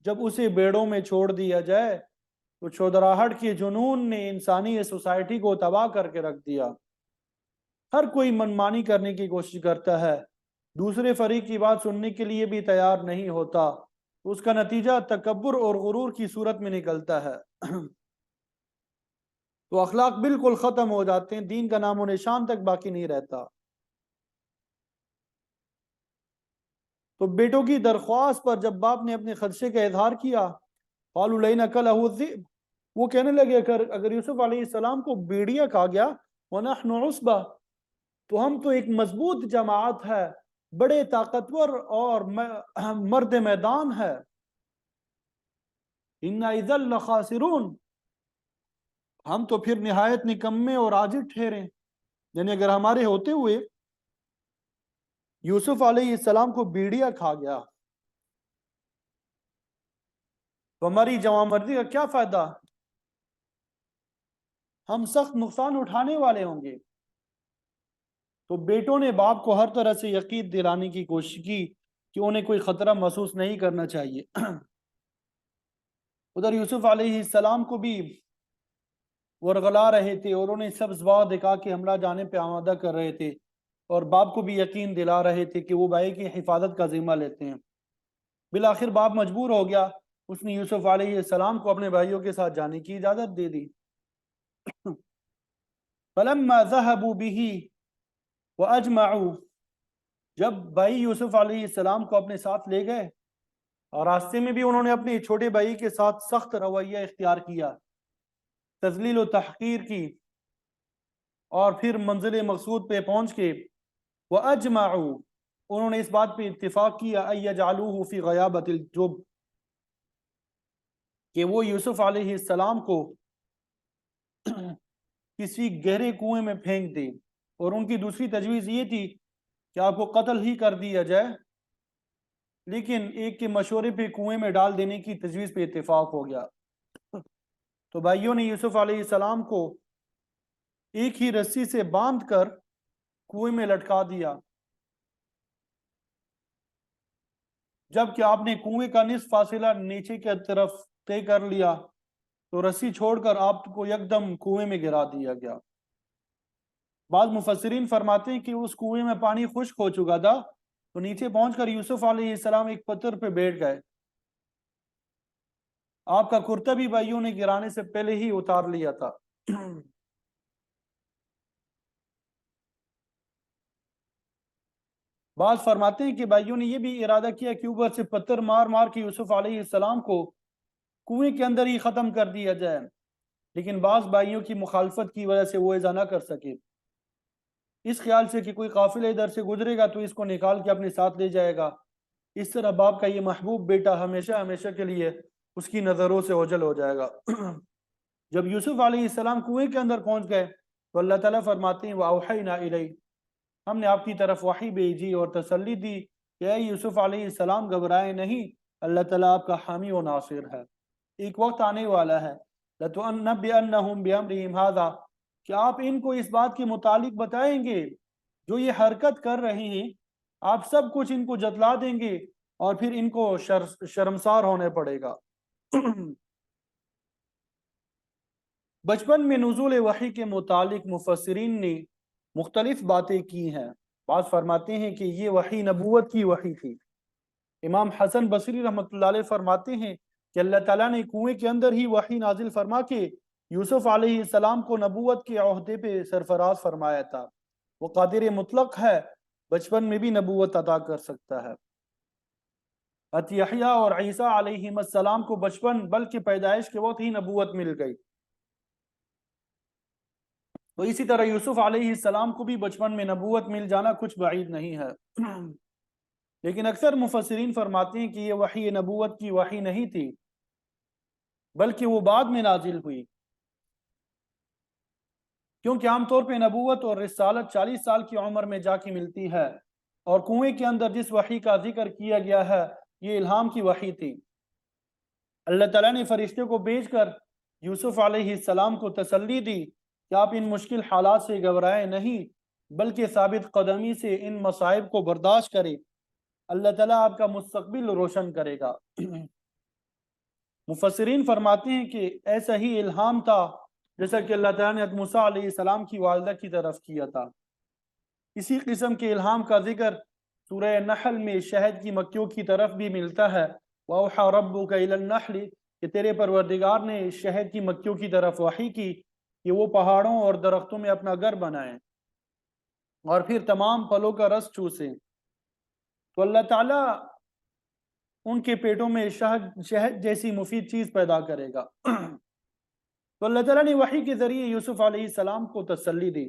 جب اسے بیڑوں میں چھوڑ دیا جائے تو چودراہٹ کے جنون نے انسانی سوسائٹی کو تباہ کر کے رکھ دیا۔ ہر کوئی منمانی کرنے کی کوشش کرتا ہے، دوسرے فریق کی بات سننے کے لیے بھی تیار نہیں ہوتا، اس کا نتیجہ تکبر اور غرور کی صورت میں نکلتا ہے۔ تو اخلاق بالکل ختم ہو جاتے ہیں، دین کا نام و نشان تک باقی نہیں رہتا۔ تو بیٹوں کی درخواست پر جب باپ نے اپنے خدشے کا اظہار کیا، قالوا لئن اکلہ الذئب، وہ کہنے لگے اگر یوسف علیہ السلام کو بیڑیا کھا گیا، ونحن عصبہ، تو ہم تو ایک مضبوط جماعت ہے، بڑے طاقتور اور مرد میدان ہے، انا اذا لخاسرون، ہم تو پھر نہایت نکمے اور عاجز ٹھہرے۔ یعنی اگر ہمارے ہوتے ہوئے یوسف علیہ السلام کو بیڑیا کھا گیا تو ہماری جوان مردی کا کیا فائدہ، ہم سخت نقصان اٹھانے والے ہوں گے۔ تو بیٹوں نے باپ کو ہر طرح سے یقین دلانے کی کوشش کی کہ انہیں کوئی خطرہ محسوس نہیں کرنا چاہیے۔ ادھر یوسف علیہ السلام کو بھی ورغلا رہے تھے اور انہیں سبز باغ دکھا کے حملہ جانے پہ آمادہ کر رہے تھے، اور باپ کو بھی یقین دلا رہے تھے کہ وہ بھائی کی حفاظت کا ذمہ لیتے ہیں۔ بالآخر باپ مجبور ہو گیا، اس نے یوسف علیہ السلام کو اپنے بھائیوں کے ساتھ جانے کی اجازت دے دی۔ فلما ذهبوا به واجمعوا، جب بھائی یوسف علیہ السلام کو اپنے ساتھ لے گئے اور راستے میں بھی انہوں نے اپنے چھوٹے بھائی کے ساتھ سخت رویہ اختیار کیا، تذلیل و تحقیر کی، اور پھر منزل مقصود پہ پہنچ کے وَأَجْمَعُوا، انہوں نے اس بات پہ اتفاق کیا أَن يَجْعَلُوهُ فِي غَيَابَةِ الْجُبِّ، کہ وہ یوسف علیہ السلام کو کسی گہرے کنویں میں پھینک دے، اور ان کی دوسری تجویز یہ تھی کہ آپ کو قتل ہی کر دیا جائے، لیکن ایک کے مشورے پہ کنویں میں ڈال دینے کی تجویز پہ اتفاق ہو گیا۔ تو بھائیوں نے یوسف علیہ السلام کو ایک ہی رسی سے باندھ کر کنویں میں لٹکا دیا، جب کہ آپ نے کنویں کا نصف فاصلہ نیچے کی طرف طے کر لیا تو رسی چھوڑ کر آپ کو یکدم کنویں میں گرا دیا گیا۔ بعض مفسرین فرماتے ہیں کہ اس کنویں میں پانی خشک ہو چکا تھا، تو نیچے پہنچ کر یوسف علیہ السلام ایک پتھر پہ بیٹھ گئے، آپ کا کرتا بھی بھائیوں نے گرانے سے پہلے ہی اتار لیا تھا۔ بعض فرماتے ہیں کہ بھائیوں نے یہ بھی ارادہ کیا کہ اوپر سے پتھر مار مار کے یوسف علیہ السلام کو کنویں کے اندر ہی ختم کر دیا جائے، لیکن بعض بھائیوں کی مخالفت کی وجہ سے وہ ایسا نہ کر سکے، اس خیال سے کہ کوئی قافلہ ادھر سے گزرے گا تو اس کو نکال کے اپنے ساتھ لے جائے گا، اس طرح باپ کا یہ محبوب بیٹا ہمیشہ ہمیشہ کے لیے اس کی نظروں سے اوجھل ہو جائے گا۔ جب یوسف علیہ السلام کنویں کے اندر پہنچ گئے تو اللہ تعالیٰ فرماتے ہیں وَأَوْحَيْنَا إِلَيْهِ، ہم نے آپ کی طرف وحی بھیجی اور تسلی دی کہ اے یوسف علیہ السلام گھبرائے نہیں، اللہ تعالیٰ آپ کا حامی و ناصر ہے۔ ایک وقت آنے والا ہے لَتُنَبِّئَنَّهُمْ بِأَمْرِهِمْ هَذَا، کہ آپ ان کو اس بات کے متعلق بتائیں گے جو یہ حرکت کر رہے ہیں، آپ سب کچھ ان کو جتلا دیں گے اور پھر ان کو شرمسار ہونے پڑے گا۔ بچپن میں نزول وحی کے متعلق مفسرین نے مختلف باتیں کی ہیں۔ بعض فرماتے ہیں کہ یہ وحی نبوت کی وحی تھی۔ امام حسن بصری رحمۃ اللہ علیہ فرماتے ہیں کہ اللہ تعالیٰ نے کنویں کے اندر ہی وحی نازل فرما کے یوسف علیہ السلام کو نبوت کے عہدے پہ سرفراز فرمایا تھا۔ وہ قادر مطلق ہے، بچپن میں بھی نبوت عطا کر سکتا ہے۔ یحییٰ اور عیسیٰ علیہ السلام کو بچپن بلکہ پیدائش کے وقت ہی نبوت مل گئی، تو اسی طرح یوسف علیہ السلام کو بھی بچپن میں نبوت مل جانا کچھ بعید نہیں ہے۔ لیکن اکثر مفسرین فرماتے ہیں کہ یہ وحی نبوت کی وحی نہیں تھی، بلکہ وہ بعد میں نازل ہوئی، کیونکہ عام طور پہ نبوت اور رسالت 40 سال کی عمر میں جا کے ملتی ہے، اور کنویں کے اندر جس وحی کا ذکر کیا گیا ہے یہ الہام کی وحی تھی۔ اللہ تعالیٰ نے فرشتے کو بھیج کر یوسف علیہ السلام کو تسلی دی کہ آپ ان مشکل حالات سے گھبرائیں نہیں، بلکہ ثابت قدمی سے ان مصائب کو برداشت کریں، اللہ تعالیٰ آپ کا مستقبل روشن کرے گا۔ مفسرین فرماتے ہیں کہ ایسا ہی الہام تھا جیسا کہ اللہ تعالیٰ نے حضرت موسیٰ علیہ السلام کی والدہ کی طرف کیا تھا۔ اسی قسم کے الہام کا ذکر سورہ نحل میں شہد کی مکھیوں کی طرف بھی ملتا ہے، وَأَوْحَى رَبُّكَ إِلَى النَّحْلِ، کہ تیرے پروردگار نے شہد کی مکھیوں کی طرف وحی کی کہ وہ پہاڑوں اور درختوں میں اپنا گھر بنائیں اور پھر تمام پھلوں کا رس چوسیں، تو اللہ تعالیٰ ان کے پیٹوں میں شہد جیسی مفید چیز پیدا کرے گا۔ تو اللہ تعالیٰ نے وحی کے ذریعے یوسف علیہ السلام کو تسلی دی۔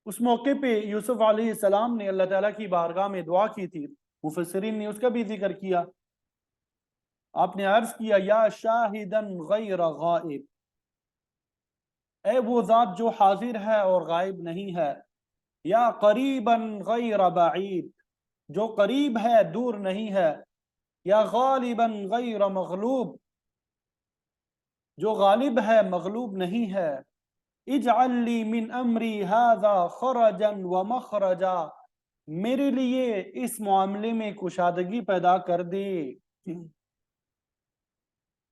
اس موقع پہ یوسف علیہ السلام نے اللہ تعالیٰ کی بارگاہ میں دعا کی تھی، مفسرین نے اس کا بھی ذکر کیا۔ آپ نے عرض کیا یا شاہدن غیر غائب، اے وہ ذات جو حاضر ہے اور غائب نہیں ہے، یا قریباً غیر بعید، جو قریب ہے دور نہیں ہے، یا غالباً غیر مغلوب، جو غالب ہے مغلوب نہیں ہے، اجعل لی من امری ھذا خرجا ومخرجا، میرے لیے اس معاملے میں کشادگی پیدا کر دے۔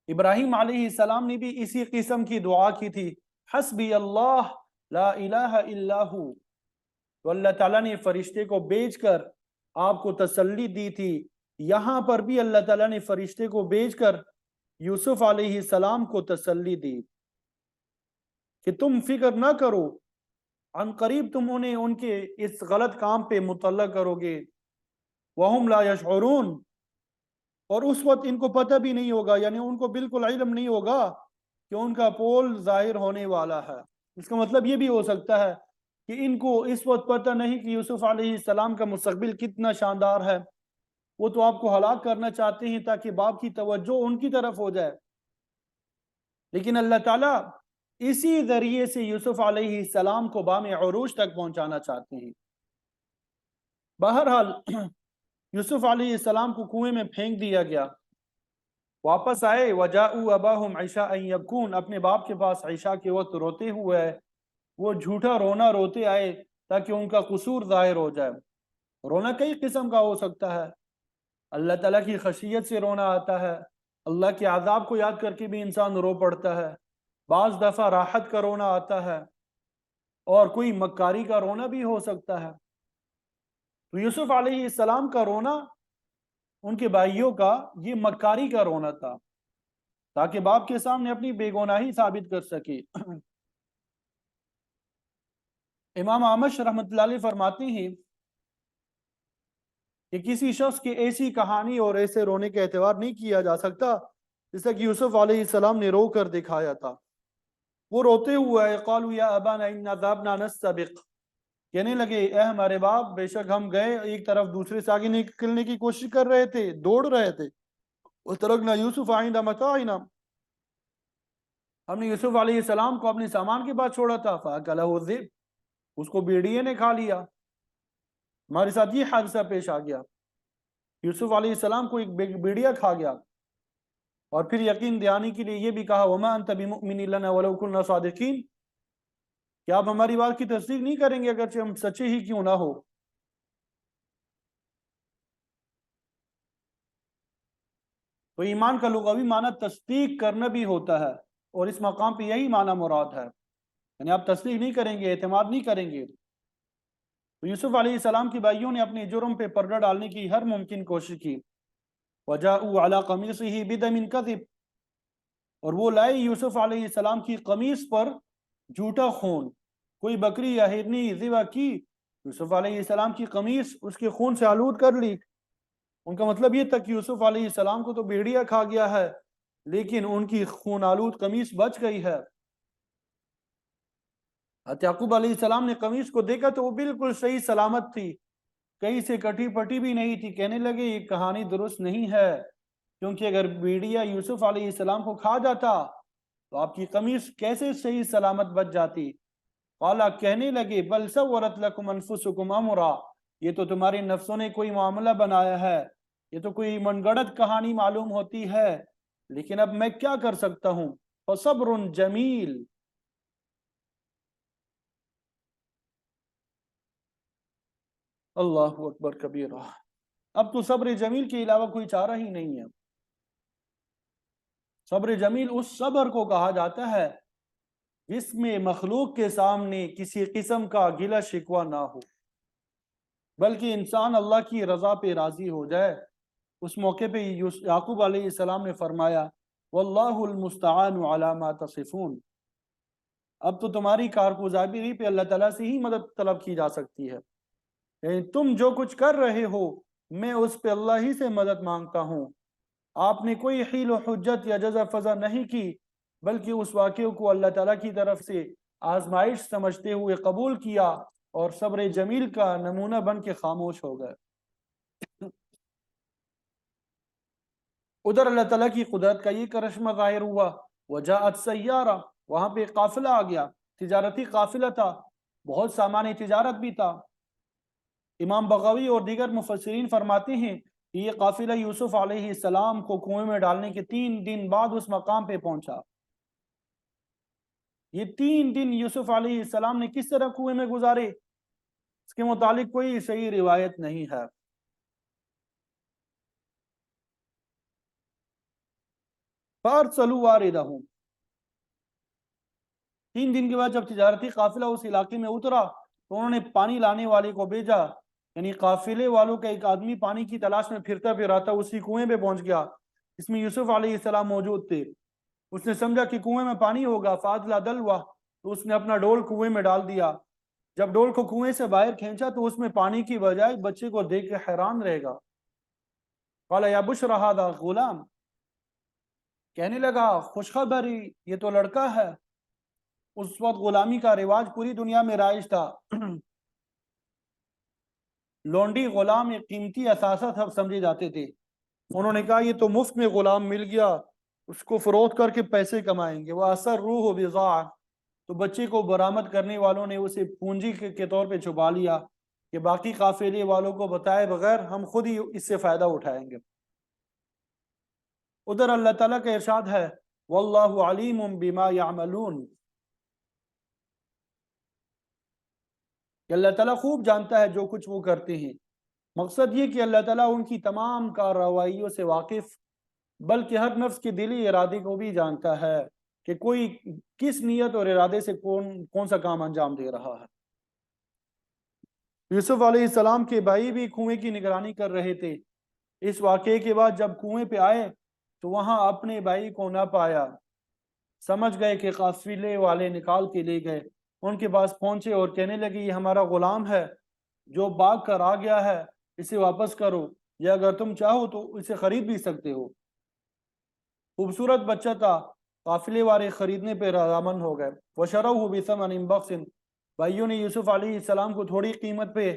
ابراہیم علیہ السلام نے بھی اسی قسم کی دعا کی تھی، حسبی اللہ لا الہ الا ہو، تو اللہ تعالیٰ نے فرشتے کو بھیج کر آپ کو تسلی دی تھی۔ یہاں پر بھی اللہ تعالیٰ نے فرشتے کو بھیج کر یوسف علیہ السلام کو تسلی دی کہ تم فکر نہ کرو، عن قریب تم انہیں ان کے اس غلط کام پہ مطلع کرو گے، وَهُمْ لَا يَشْعُرُونَ، اور اس وقت ان کو پتہ بھی نہیں ہوگا، یعنی ان کو بالکل علم نہیں ہوگا کہ ان کا پول ظاہر ہونے والا ہے۔ اس کا مطلب یہ بھی ہو سکتا ہے کہ ان کو اس وقت پتہ نہیں کہ یوسف علیہ السلام کا مستقبل کتنا شاندار ہے، وہ تو آپ کو ہلاک کرنا چاہتے ہیں تاکہ باپ کی توجہ ان کی طرف ہو جائے، لیکن اللہ تعالیٰ اسی ذریعے سے یوسف علیہ السلام کو بام عروج تک پہنچانا چاہتے ہیں۔ بہرحال یوسف علیہ السلام کو کنویں میں پھینک دیا گیا، واپس آئے، وَجَاءُوا أَبَاهُمْ عِشَاءً يَبْكُونَ، اپنے باپ کے پاس عشاء کے وقت روتے ہوئے، وہ جھوٹا رونا روتے آئے تاکہ ان کا قصور ظاہر ہو جائے۔ رونا کئی قسم کا ہو سکتا ہے، اللہ تعالیٰ کی خشیت سے رونا آتا ہے، اللہ کے عذاب کو یاد کر کے بھی انسان رو پڑتا ہے، بعض دفعہ راحت کا رونا آتا ہے، اور کوئی مکاری کا رونا بھی ہو سکتا ہے۔ تو یوسف علیہ السلام کا رونا، ان کے بھائیوں کا، یہ مکاری کا رونا تھا تاکہ باپ کے سامنے اپنی بے گناہی ثابت کر سکے۔ امام اعمش رحمۃ اللہ علیہ فرماتے ہیں کہ کسی شخص کی ایسی کہانی اور ایسے رونے کا اعتبار نہیں کیا جا سکتا جیسا کہ یوسف علیہ السلام نے رو کر دکھایا تھا۔ وہ روتے ہوئے قالوا یا ابانا انا ذهبنا نستبق، کہنے لگے اے ہمارے باپ، بے شک ہم گئے ایک طرف دوسرے سے آگے نکلنے کی کوشش کر رہے تھے، دوڑ رہے تھے، وترکنا یوسف عند متاعنا، ہم نے یوسف علیہ السلام کو اپنے سامان کے پاس چھوڑا تھا، فاکلہ الذئب، اس کو بھیڑیے نے کھا لیا۔ ہمارے ساتھ یہ حادثہ پیش آ گیا، یوسف علیہ السلام کو ایک بھیڑیا کھا گیا، اور پھر یقین دلانے کے لیے یہ بھی کہا وما انت بمؤمن لنا ولو كنا صادقین، کہ آپ ہماری بات کی تصدیق نہیں کریں گے اگرچہ ہم سچے ہی کیوں نہ ہو۔ تو ایمان کا لغوی معنی تصدیق کرنا بھی ہوتا ہے، اور اس مقام پہ یہی معنی مراد ہے، یعنی آپ تصدیق نہیں کریں گے، اعتماد نہیں کریں گے۔ تو یوسف علیہ السلام کی بھائیوں نے اپنے جرم پہ پردہ ڈالنے کی ہر ممکن کوشش کی، وجاءوا علی قمیصہ بدم کذب، اور وہ لائے یوسف علیہ السلام کی قمیص پر جھوٹا خون، کوئی بکری یا ہرنی ذبح کی، یوسف علیہ السلام کی قمیص اس کے خون سے آلود کر لی۔ ان کا مطلب یہ تھا کہ یوسف علیہ السلام کو تو بھیڑیا کھا گیا ہے، لیکن ان کی خون آلود قمیص بچ گئی ہے۔ حضرت یعقوب علیہ السلام نے قمیص کو دیکھا تو وہ بالکل صحیح سلامت تھی، کہیں سے کٹی پٹی بھی نہیں تھی. کہنے لگے یہ کہانی درست نہیں ہے، کیونکہ اگر بیڑیا یوسف علیہ السلام کو کھا جاتا تو آپ کی قمیص کیسے صحیح سلامت بچ جاتی. قالا کہنے لگے بل سورت لکم انفسکم امرا، یہ تو تمہاری نفسوں نے کوئی معاملہ بنایا ہے، یہ تو کوئی من گڑت کہانی معلوم ہوتی ہے، لیکن اب میں کیا کر سکتا ہوں. فصبر جمیل، اللہ اکبر کبیرہ. اب تو صبر جمیل کے علاوہ کوئی چارہ ہی نہیں ہے. صبر جمیل اس صبر کو کہا جاتا ہے جس میں مخلوق کے سامنے کسی قسم کا گلہ شکوہ نہ ہو، بلکہ انسان اللہ کی رضا پہ راضی ہو جائے. اس موقع پہ یعقوب علیہ السلام نے فرمایا واللہ المستعان علی ما تصفون، اب تو تمہاری کارگزاری پہ اللہ تعالیٰ سے ہی مدد طلب کی جا سکتی ہے. یعنی تم جو کچھ کر رہے ہو میں اس پہ اللہ ہی سے مدد مانگتا ہوں. آپ نے کوئی حیل و حجت یا جزا فضا نہیں کی، بلکہ اس واقعے کو اللہ تعالیٰ کی طرف سے آزمائش سمجھتے ہوئے قبول کیا اور صبر جمیل کا نمونہ بن کے خاموش ہو گئے. ادھر اللہ تعالیٰ کی قدرت کا یہ کرشمہ ظاہر ہوا. وجاءت سیارہ، وہاں پہ قافلہ آ گیا، تجارتی قافلہ تھا، بہت سامان تجارت بھی تھا. امام بغوی اور دیگر مفسرین فرماتے ہیں کہ یہ قافلہ یوسف علیہ السلام کو کنویں میں ڈالنے کے 3 دن بعد اس مقام پہ پہنچا. یہ 3 دن یوسف علیہ السلام نے کس طرح کنویں میں گزارے اس کے متعلق کوئی صحیح روایت نہیں ہے. فارسلوا واردہم، 3 دن کے بعد جب تجارتی قافلہ اس علاقے میں اترا تو انہوں نے پانی لانے والے کو بھیجا. یعنی قافلے والوں کا ایک آدمی پانی کی تلاش میں پھرتا پھراتا اسی کنویں پہ پہنچ گیا اس میں یوسف علیہ السلام موجود تھے. اس نے سمجھا کہ کنویں میں پانی ہوگا، فادلہ دلوا، تو اس نے اپنا ڈول کنویں میں ڈال دیا. جب ڈول کو کنویں سے باہر کھینچا تو اس میں پانی کی بجائے بچے کو دیکھ کے حیران رہے گا. قال یا بشرى هذا غلام، کہنے لگا خوشخبری یہ تو لڑکا ہے. اس وقت غلامی کا رواج پوری دنیا میں رائج تھا. لونڈی غلام ایک قیمتی اثاثہ تھا سمجھے جاتے تھے. انہوں نے کہا یہ تو مفت میں غلام مل گیا، اس کو فروخت کر کے پیسے کمائیں گے. وہ اثر روح بضاع، تو بچے کو برآمد کرنے والوں نے اسے پونجی کے طور پہ چھپا لیا کہ باقی قافلے والوں کو بتائے بغیر ہم خود ہی اس سے فائدہ اٹھائیں گے. ادھر اللہ تعالیٰ کا ارشاد ہے واللہ علیم بما یعملون، کہ اللہ تعالیٰ خوب جانتا ہے جو کچھ وہ کرتے ہیں. مقصد یہ کہ اللہ تعالیٰ ان کی تمام کارروائیوں سے واقف، بلکہ ہر نفس کے دلی ارادے کو بھی جانتا ہے کہ کوئی کس نیت اور ارادے سے کون سا کام انجام دے رہا ہے. یوسف علیہ السلام کے بھائی بھی کنویں کی نگرانی کر رہے تھے. اس واقعے کے بعد جب کنویں پہ آئے تو وہاں اپنے بھائی کو نہ پایا. سمجھ گئے کہ قافلے والے نکال کے لے گئے. ان کے پاس پہنچے اور کہنے لگے یہ ہمارا غلام ہے جو بھاگ کر آ گیا ہے، اسے واپس کرو، یا اگر تم چاہو تو اسے خرید بھی سکتے ہو. خوبصورت بچہ تھا، قافلے والے خریدنے پہ رضامند ہو گئے. وَشَرَوْهُ بِثَمَنٍ بَخْسٍ، بھائیوں نے یوسف علیہ السلام کو تھوڑی قیمت پہ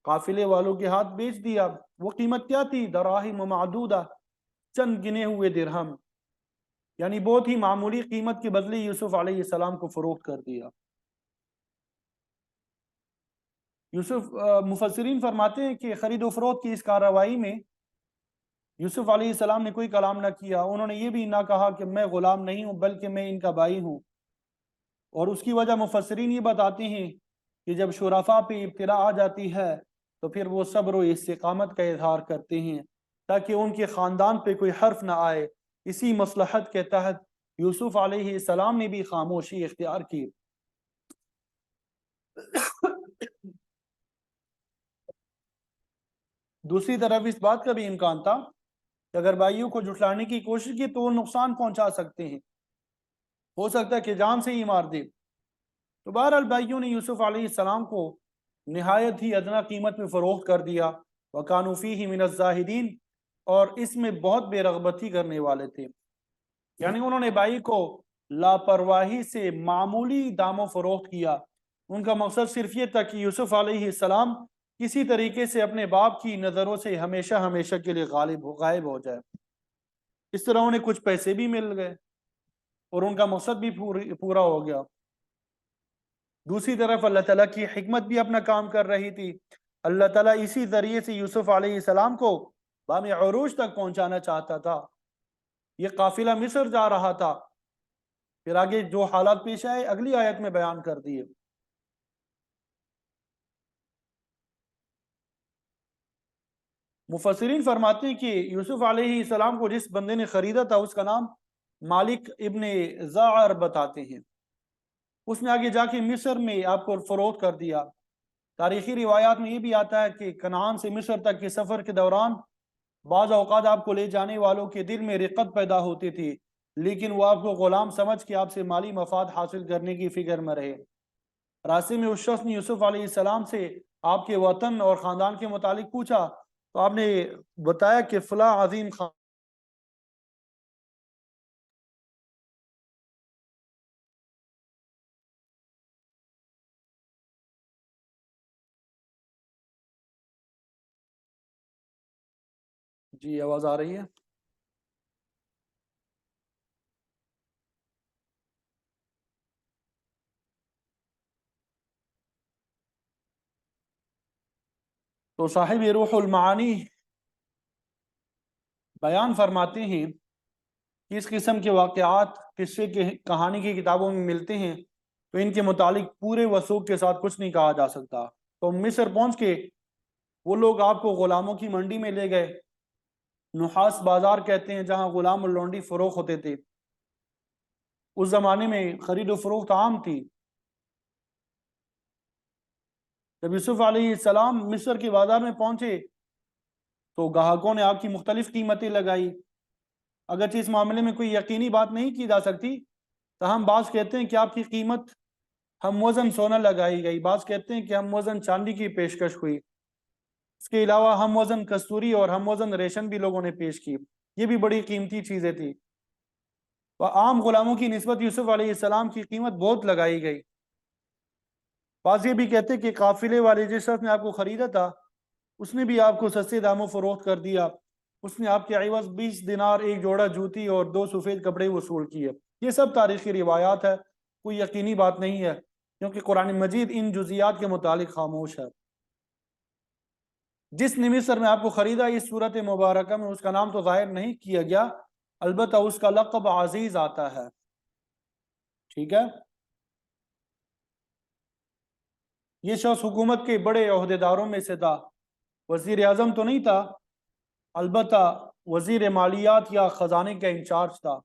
قافلے والوں کے ہاتھ بیچ دیا. وہ قیمت کیا تھی؟ دراہم معدودہ، چند گنے ہوئے درہم، یعنی بہت ہی معمولی قیمت کے بدلے یوسف علیہ السلام کو فروخت کر دیا. مفسرین فرماتے ہیں کہ خرید و فروخت کی اس کارروائی میں یوسف علیہ السلام نے کوئی کلام نہ کیا. انہوں نے یہ بھی نہ کہا کہ میں غلام نہیں ہوں بلکہ میں ان کا بھائی ہوں. اور اس کی وجہ مفسرین یہ بتاتے ہیں کہ جب شرفاء پہ ابتلا آ جاتی ہے تو پھر وہ صبر و استقامت کا اظہار کرتے ہیں تاکہ ان کے خاندان پہ کوئی حرف نہ آئے. اسی مصلحت کے تحت یوسف علیہ السلام نے بھی خاموشی اختیار کی. دوسری طرف اس بات کا بھی امکان تھا کہ اگر بھائیوں کو جھٹلانے کی کوشش کی تو وہ نقصان پہنچا سکتے ہیں، ہو سکتا ہے کہ جان سے ہی مار دے. تو بہرحال بھائیوں نے یوسف علیہ السلام کو نہایت ہی ادنا قیمت میں فروخت کر دیا. وَكَانُوا فِيهِ مِنَ الزَّاهِدِينَ، اور اس میں بہت بے رغبتی کرنے والے تھے. یعنی انہوں نے بھائی کو لاپرواہی سے معمولی دام و فروخت کیا. ان کا مقصد صرف یہ تھا کہ یوسف علیہ السلام کسی طریقے سے اپنے باپ کی نظروں سے ہمیشہ ہمیشہ کے لیے غائب ہو جائے۔ اس طرح انہیں کچھ پیسے بھی مل گئے اور ان کا مقصد بھی پورا ہو گیا۔ دوسری طرف اللہ تعالیٰ کی حکمت بھی اپنا کام کر رہی تھی۔ اللہ تعالیٰ اسی ذریعے سے یوسف علیہ السلام کو بام عروج تک پہنچانا چاہتا تھا۔ یہ قافلہ مصر جا رہا تھا، پھر آگے جو حالات پیش آئے اگلی آیت میں بیان کر دیے۔ مفسرین فرماتے ہیں کہ یوسف علیہ السلام کو جس بندے نے خریدا تھا اس کا نام مالک ابن زعر بتاتے ہیں۔ اس نے آگے جا کے مصر میں آپ کو فروخت کر دیا۔ تاریخی روایات میں یہ بھی آتا ہے کہ کنعان سے مصر تک کے سفر کے دوران بعض اوقات آپ کو لے جانے والوں کے دل میں رقت پیدا ہوتی تھی، لیکن وہ آپ کو غلام سمجھ کے آپ سے مالی مفاد حاصل کرنے کی فکر میں رہے۔ راستے میں اس شخص نے یوسف علیہ السلام سے آپ کے وطن اور خاندان کے متعلق پوچھا تو آپ نے بتایا کہ فلاں عظیم خان جی آواز آ رہی ہے؟ تو صاحب روح المعانی بیان فرماتے ہیں کہ اس قسم کے واقعات قصے کے کہانی کی کتابوں میں ملتے ہیں تو ان کے متعلق پورے وثوق کے ساتھ کچھ نہیں کہا جا سکتا۔ تو مصر پہنچ کے وہ لوگ آپ کو غلاموں کی منڈی میں لے گئے، نحاس بازار کہتے ہیں، جہاں غلام اور لونڈی فروخت ہوتے تھے۔ اس زمانے میں خرید و فروخت عام تھی۔ جب یوسف علیہ السلام مصر کے بازار میں پہنچے تو گاہکوں نے آپ کی مختلف قیمتیں لگائی۔ اگرچہ اس معاملے میں کوئی یقینی بات نہیں کی جا سکتی، تاہم بعض کہتے ہیں کہ آپ کی قیمت ہم وزن سونا لگائی گئی، بعض کہتے ہیں کہ ہم وزن چاندی کی پیشکش ہوئی۔ اس کے علاوہ ہم وزن کستوری اور ہم وزن ریشم بھی لوگوں نے پیش کی، یہ بھی بڑی قیمتی چیزیں تھی۔ عام غلاموں کی نسبت یوسف علیہ السلام کی قیمت بہت لگائی گئی۔ بعض یہ بھی کہتے کہ قافلے والے جس شخص نے آپ کو خریدا تھا اس نے بھی آپ کو سستے داموں فروخت کر دیا۔ اس نے آپ کے عوض 20 دینار، ایک جوڑا جوتی اور 2 سفید کپڑے وصول کیے۔ یہ سب تاریخی روایات ہے، کوئی یقینی بات نہیں ہے، کیونکہ قرآن مجید ان جزیات کے متعلق خاموش ہے۔ جس نے مصر میں آپ کو خریدا، اس صورت مبارکہ میں اس کا نام تو ظاہر نہیں کیا گیا، البتہ اس کا لقب عزیز آتا ہے۔ ٹھیک ہے، یہ شخص حکومت کے بڑے عہدیداروں میں سے تھا، وزیر اعظم تو نہیں تھا، البتہ وزیر مالیات یا خزانے کا انچارج تھا۔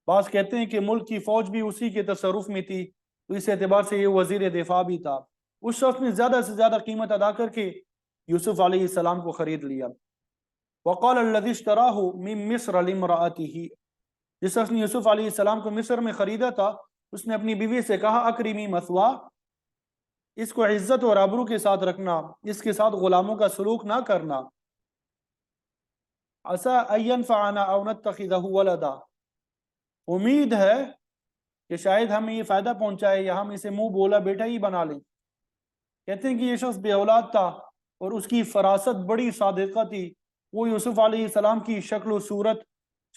بعض کہتے ہیں کہ ملک کی فوج بھی اسی کے تصرف میں تھی، تو اس اعتبار سے یہ وزیر دفاع بھی تھا۔ اس شخص نے زیادہ سے زیادہ قیمت ادا کر کے یوسف علیہ السلام کو خرید لیا۔ وقال الذي اشتراه من مصر لامرأته، جس شخص نے یوسف علیہ السلام کو مصر میں خریدا تھا اس نے اپنی بیوی سے کہا اکرمی مثوا، اس کو عزت اور آبرو کے ساتھ رکھنا، اس کے ساتھ غلاموں کا سلوک نہ کرنا۔ عسى ان ينفعنا او نتخذه ولدا، امید ہے کہ شاید ہمیں یہ فائدہ پہنچائے یا ہم اسے منہ بولا بیٹا ہی بنا لیں۔ کہتے ہیں کہ یہ شخص بے اولاد تھا اور اس کی فراست بڑی صادقہ تھی۔ وہ یوسف علیہ السلام کی شکل و صورت،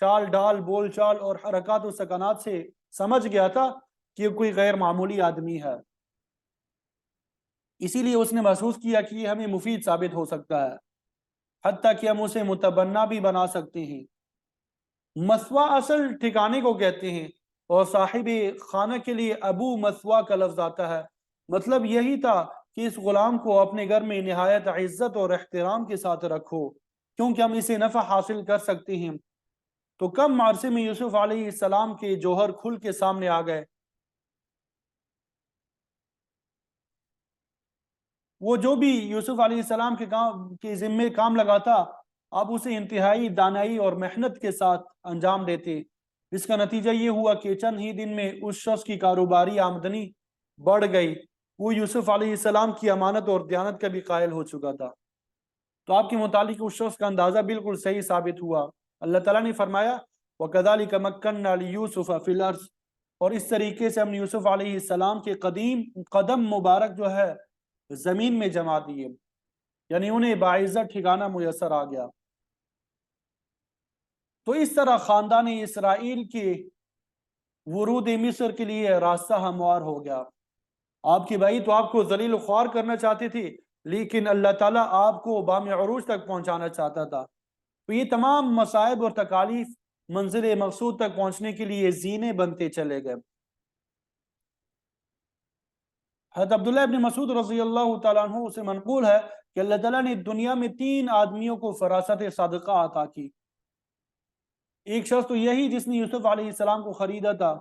چال ڈال، بول چال اور حرکات و سکنات سے سمجھ گیا تھا کہ یہ کوئی غیر معمولی آدمی ہے، اسی لیے اس نے محسوس کیا کہ یہ ہمیں مفید ثابت ہو سکتا ہے، حتیٰ کہ ہم اسے متبنہ بھی بنا سکتے ہیں۔ مسوا اصل ٹھکانے کو کہتے ہیں اور صاحب خانہ کے لیے ابو مسوا کا لفظ آتا ہے۔ مطلب یہی تھا کہ اس غلام کو اپنے گھر میں نہایت عزت اور احترام کے ساتھ رکھو، کیونکہ ہم اسے نفع حاصل کر سکتے ہیں۔ تو کم عرصے میں یوسف علیہ السلام کے جوہر کھل کے سامنے آ گئے۔ وہ جو بھی یوسف علیہ السلام کے ذمے کام لگاتا آپ اسے انتہائی دانائی اور محنت کے ساتھ انجام دیتے، جس کا نتیجہ یہ ہوا کہ چند ہی دن میں اس شخص کی کاروباری آمدنی بڑھ گئی۔ وہ یوسف علیہ السلام کی امانت اور دیانت کا بھی قائل ہو چکا تھا۔ تو آپ کے متعلق اس شخص کا اندازہ بالکل صحیح ثابت ہوا۔ اللہ تعالیٰ نے فرمایا وَكَذَلِكَ مَكَّنَّا لِيُوسُفَ فِي الْأَرْضِ، اور اس طریقے سے ہم نے یوسف علیہ السلام کے قدم مبارک جو ہے زمین میں جما دیے، یعنی انہیں باعزت ٹھکانہ میسر آ گیا۔ تو اس طرح خاندان اسرائیل کے ورود مصر کے لیے راستہ ہموار ہو گیا۔ آپ کے بھائی تو آپ کو ذلیل و خوار کرنا چاہتے تھے، لیکن اللہ تعالیٰ آپ کو بام عروج تک پہنچانا چاہتا تھا۔ تو یہ تمام مصائب اور تکالیف منزل مقصود تک پہنچنے کے لیے زینے بنتے چلے گئے۔ حضرت عبداللہ ابن مسعود رضی اللہ تعالیٰ عنہ سے منقول ہے کہ اللہ تعالیٰ نے دنیا میں 3 آدمیوں کو فراست صادقہ عطا کی۔ ایک شخص تو یہی جس نے یوسف علیہ السلام کو خریدا تھا،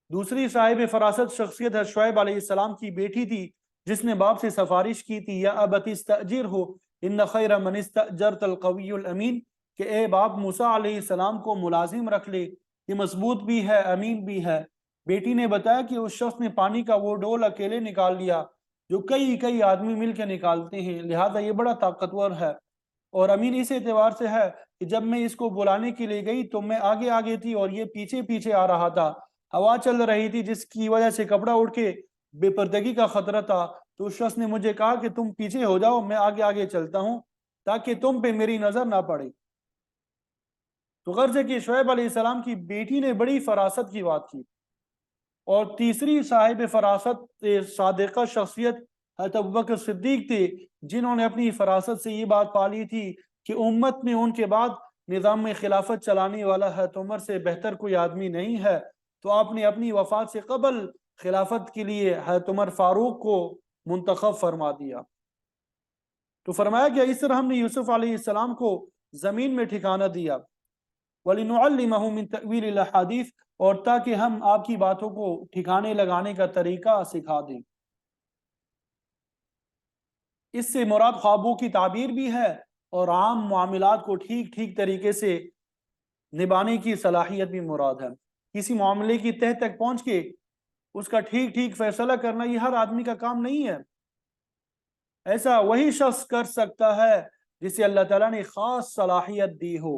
دوسری صاحب فراست شخصیت ہے شعیب علیہ السلام کی بیٹی تھی، جس نے باپ سے سفارش کی تھی، یا ابت استاجرہ ان خیر من استاجرت القوی الامین، کہ اے باپ موسیٰ علیہ السلام کو ملازم رکھ لے، یہ مضبوط بھی ہے امین بھی ہے۔ بیٹی نے بتایا کہ اس شخص نے پانی کا وہ ڈول اکیلے نکال لیا جو کئی آدمی مل کے نکالتے ہیں، لہذا یہ بڑا طاقتور ہے۔ اور امین اس اعتبار سے ہے کہ جب میں اس کو بلانے کے لیے گئی تو میں آگے آگے تھی اور یہ پیچھے پیچھے آ رہا تھا، ہوا چل رہی تھی جس کی وجہ سے کپڑا اڑ کے بے پردگی کا خطرہ تھا، تو اس شخص نے مجھے کہا کہ تم پیچھے ہو جاؤ، میں آگے آگے چلتا ہوں تاکہ تم پہ میری نظر نہ پڑے۔ تو غرض ہے کہ شعیب علیہ السلام کی بیٹی نے بڑی فراست کی بات کی۔ اور تیسری صاحب فراست صادقہ شخصیت حضرت ابوبکر صدیق تھے، جنہوں نے اپنی فراست سے یہ بات پالی تھی کہ امت میں ان کے بعد نظام خلافت چلانے والا حضرت عمر سے بہتر کوئی آدمی نہیں ہے، تو آپ نے اپنی وفات سے قبل خلافت کے لیے حضرت عمر فاروق کو منتخب فرما دیا۔ تو فرمایا کہ اس طرح ہم نے یوسف علیہ السلام کو زمین میں ٹھکانہ دیا، وَلِنُعَلِّمَهُ مِن تَأْوِيلِ الْأَحَادِيثِ، اور تاکہ ہم آپ کی باتوں کو ٹھکانے لگانے کا طریقہ سکھا دیں۔ اس سے مراد خوابوں کی تعبیر بھی ہے اور عام معاملات کو ٹھیک طریقے سے نبھانے کی صلاحیت بھی مراد ہے۔ کسی معاملے کی تہ تک پہنچ کے اس کا ٹھیک فیصلہ کرنا یہ ہر آدمی کا کام نہیں ہے، ایسا وہی شخص کر سکتا ہے جسے اللہ تعالیٰ نے خاص صلاحیت دی ہو۔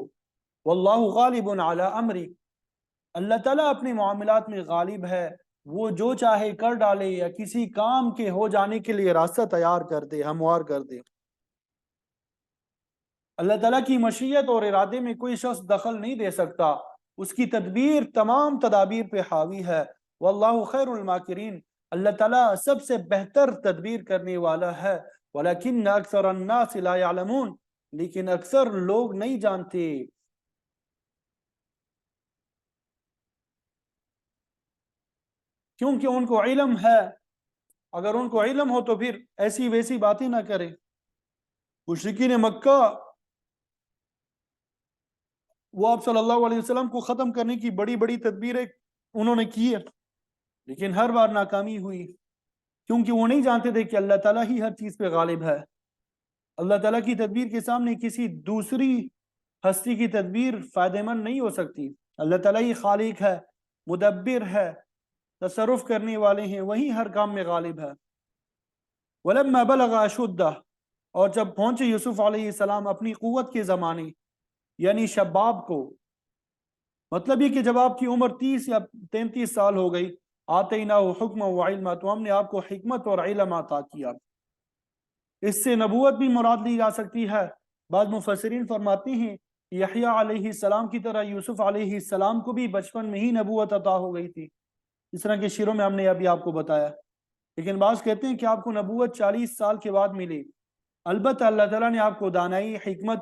واللہ غالب علی امری، اللہ تعالیٰ اپنے معاملات میں غالب ہے، وہ جو چاہے کر ڈالے یا کسی کام کے ہو جانے کے لیے راستہ تیار کر دے، ہموار کر دے۔ اللہ تعالیٰ کی مشیت اور ارادے میں کوئی شخص دخل نہیں دے سکتا، اس کی تدبیر تمام تدابیر پہ حاوی ہے۔ واللہ خیر الماکرین، اللہ تعالیٰ سب سے بہتر تدبیر کرنے والا ہے۔ ولیکن اکثر الناس لا یعلمون، لیکن اکثر لوگ نہیں جانتے۔ کیونکہ ان کو علم ہے، اگر ان کو علم ہو تو پھر ایسی ویسی باتیں نہ کرے۔ مشرکین مکہ وہ آپ صلی اللہ علیہ وسلم کو ختم کرنے کی بڑی تدبیریں انہوں نے کی ہے، لیکن ہر بار ناکامی ہوئی، کیونکہ وہ نہیں جانتے تھے کہ اللہ تعالیٰ ہی ہر چیز پہ غالب ہے۔ اللہ تعالیٰ کی تدبیر کے سامنے کسی دوسری ہستی کی تدبیر فائدہ مند نہیں ہو سکتی۔ اللہ تعالیٰ ہی خالق ہے، مدبر ہے، تصرف کرنے والے ہیں، وہی ہر کام میں غالب ہے۔ وَلَمَّا بَلَغَ أَشُدَّهُ، اور جب پہنچے یوسف علیہ السلام اپنی قوت کے زمانے یعنی شباب کو، مطلب یہ کہ جب آپ کی عمر 30 یا 33 سال ہو گئی، آتیناہ حکما و علما، تو ہم نے آپ کو حکمت اور علم عطا کیا۔ اس سے نبوت بھی مراد لی جا سکتی ہے۔ بعض مفسرین فرماتے ہیں یحییٰ علیہ السلام کی طرح یوسف علیہ السلام کو بھی بچپن میں ہی نبوت عطا ہو گئی تھی، اس طرح کے شعروں میں ہم نے ابھی آپ کو بتایا، لیکن بعض کہتے ہیں کہ آپ کو نبوت 40 سال کے بعد ملی۔ البتہ اللہ تعالیٰ نے آپ کو دانائی، حکمت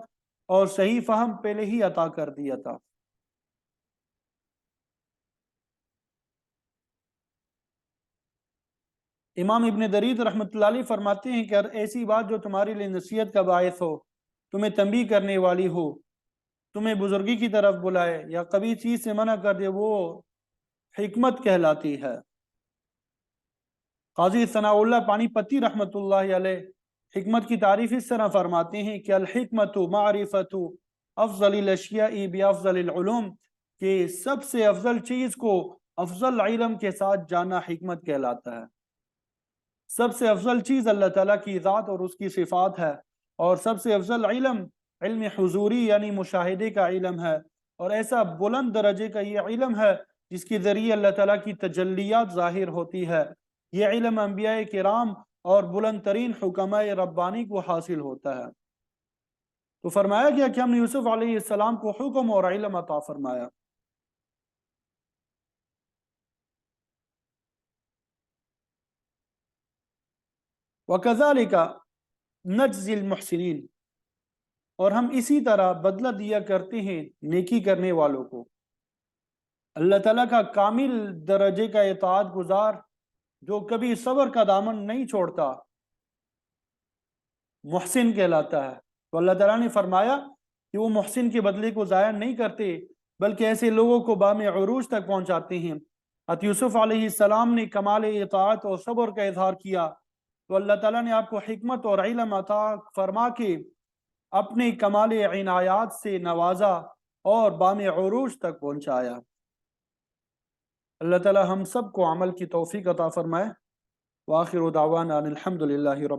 اور صحیح فہم پہلے ہی عطا کر دیا تھا۔ امام ابن درید رحمۃ اللہ علیہ فرماتے ہیں کہ ایسی بات جو تمہارے لیے نصیحت کا باعث ہو، تمہیں تنبیہ کرنے والی ہو، تمہیں بزرگی کی طرف بلائے یا کبھی چیز سے منع کر دے، وہ حکمت کہلاتی ہے۔ قاضی ثناء اللہ پانی پتی رحمۃ اللہ علیہ حکمت کی تعریف اس طرح فرماتے ہیں کہ الحکمت معرفت افضل الاشیاء بافضل العلوم، کہ سب سے افضل چیز کو افضل علم کے ساتھ جاننا حکمت کہلاتا ہے۔ سب سے افضل چیز اللہ تعالیٰ کی ذات اور اس کی صفات ہے، اور سب سے افضل علم علم حضوری یعنی مشاہدے کا علم ہے، اور ایسا بلند درجے کا یہ علم ہے جس کے ذریعے اللہ تعالیٰ کی تجلیات ظاہر ہوتی ہے، یہ علم انبیاء کرام اور بلند ترین حکماء ربانی کو حاصل ہوتا ہے۔ تو فرمایا گیا کہ ہم نے یوسف علیہ السلام کو حکم اور علم عطا فرمایا۔ وَكَذَلِكَ نَجْزِي الْمُحْسِنِينَ، اور ہم اسی طرح بدلہ دیا کرتے ہیں نیکی کرنے والوں کو۔ اللہ تعالیٰ کا کامل درجے کا اطاعت گزار جو کبھی صبر کا دامن نہیں چھوڑتا، محسن کہلاتا ہے۔ تو اللہ تعالیٰ نے فرمایا کہ وہ محسن کے بدلے کو ضائع نہیں کرتے، بلکہ ایسے لوگوں کو بام عروج تک پہنچاتے ہیں۔ حضرت یوسف علیہ السلام نے کمال اطاعت اور صبر کا اظہار کیا، تو اللہ تعالیٰ نے آپ کو حکمت اور علم عطا فرما کے اپنے کمال عنایات سے نوازا اور بام عروج تک پہنچایا۔ اللہ تعالیٰ ہم سب کو عمل کی توفیق عطا فرمائے۔ وآخر دعوانا ان الحمد للہ رب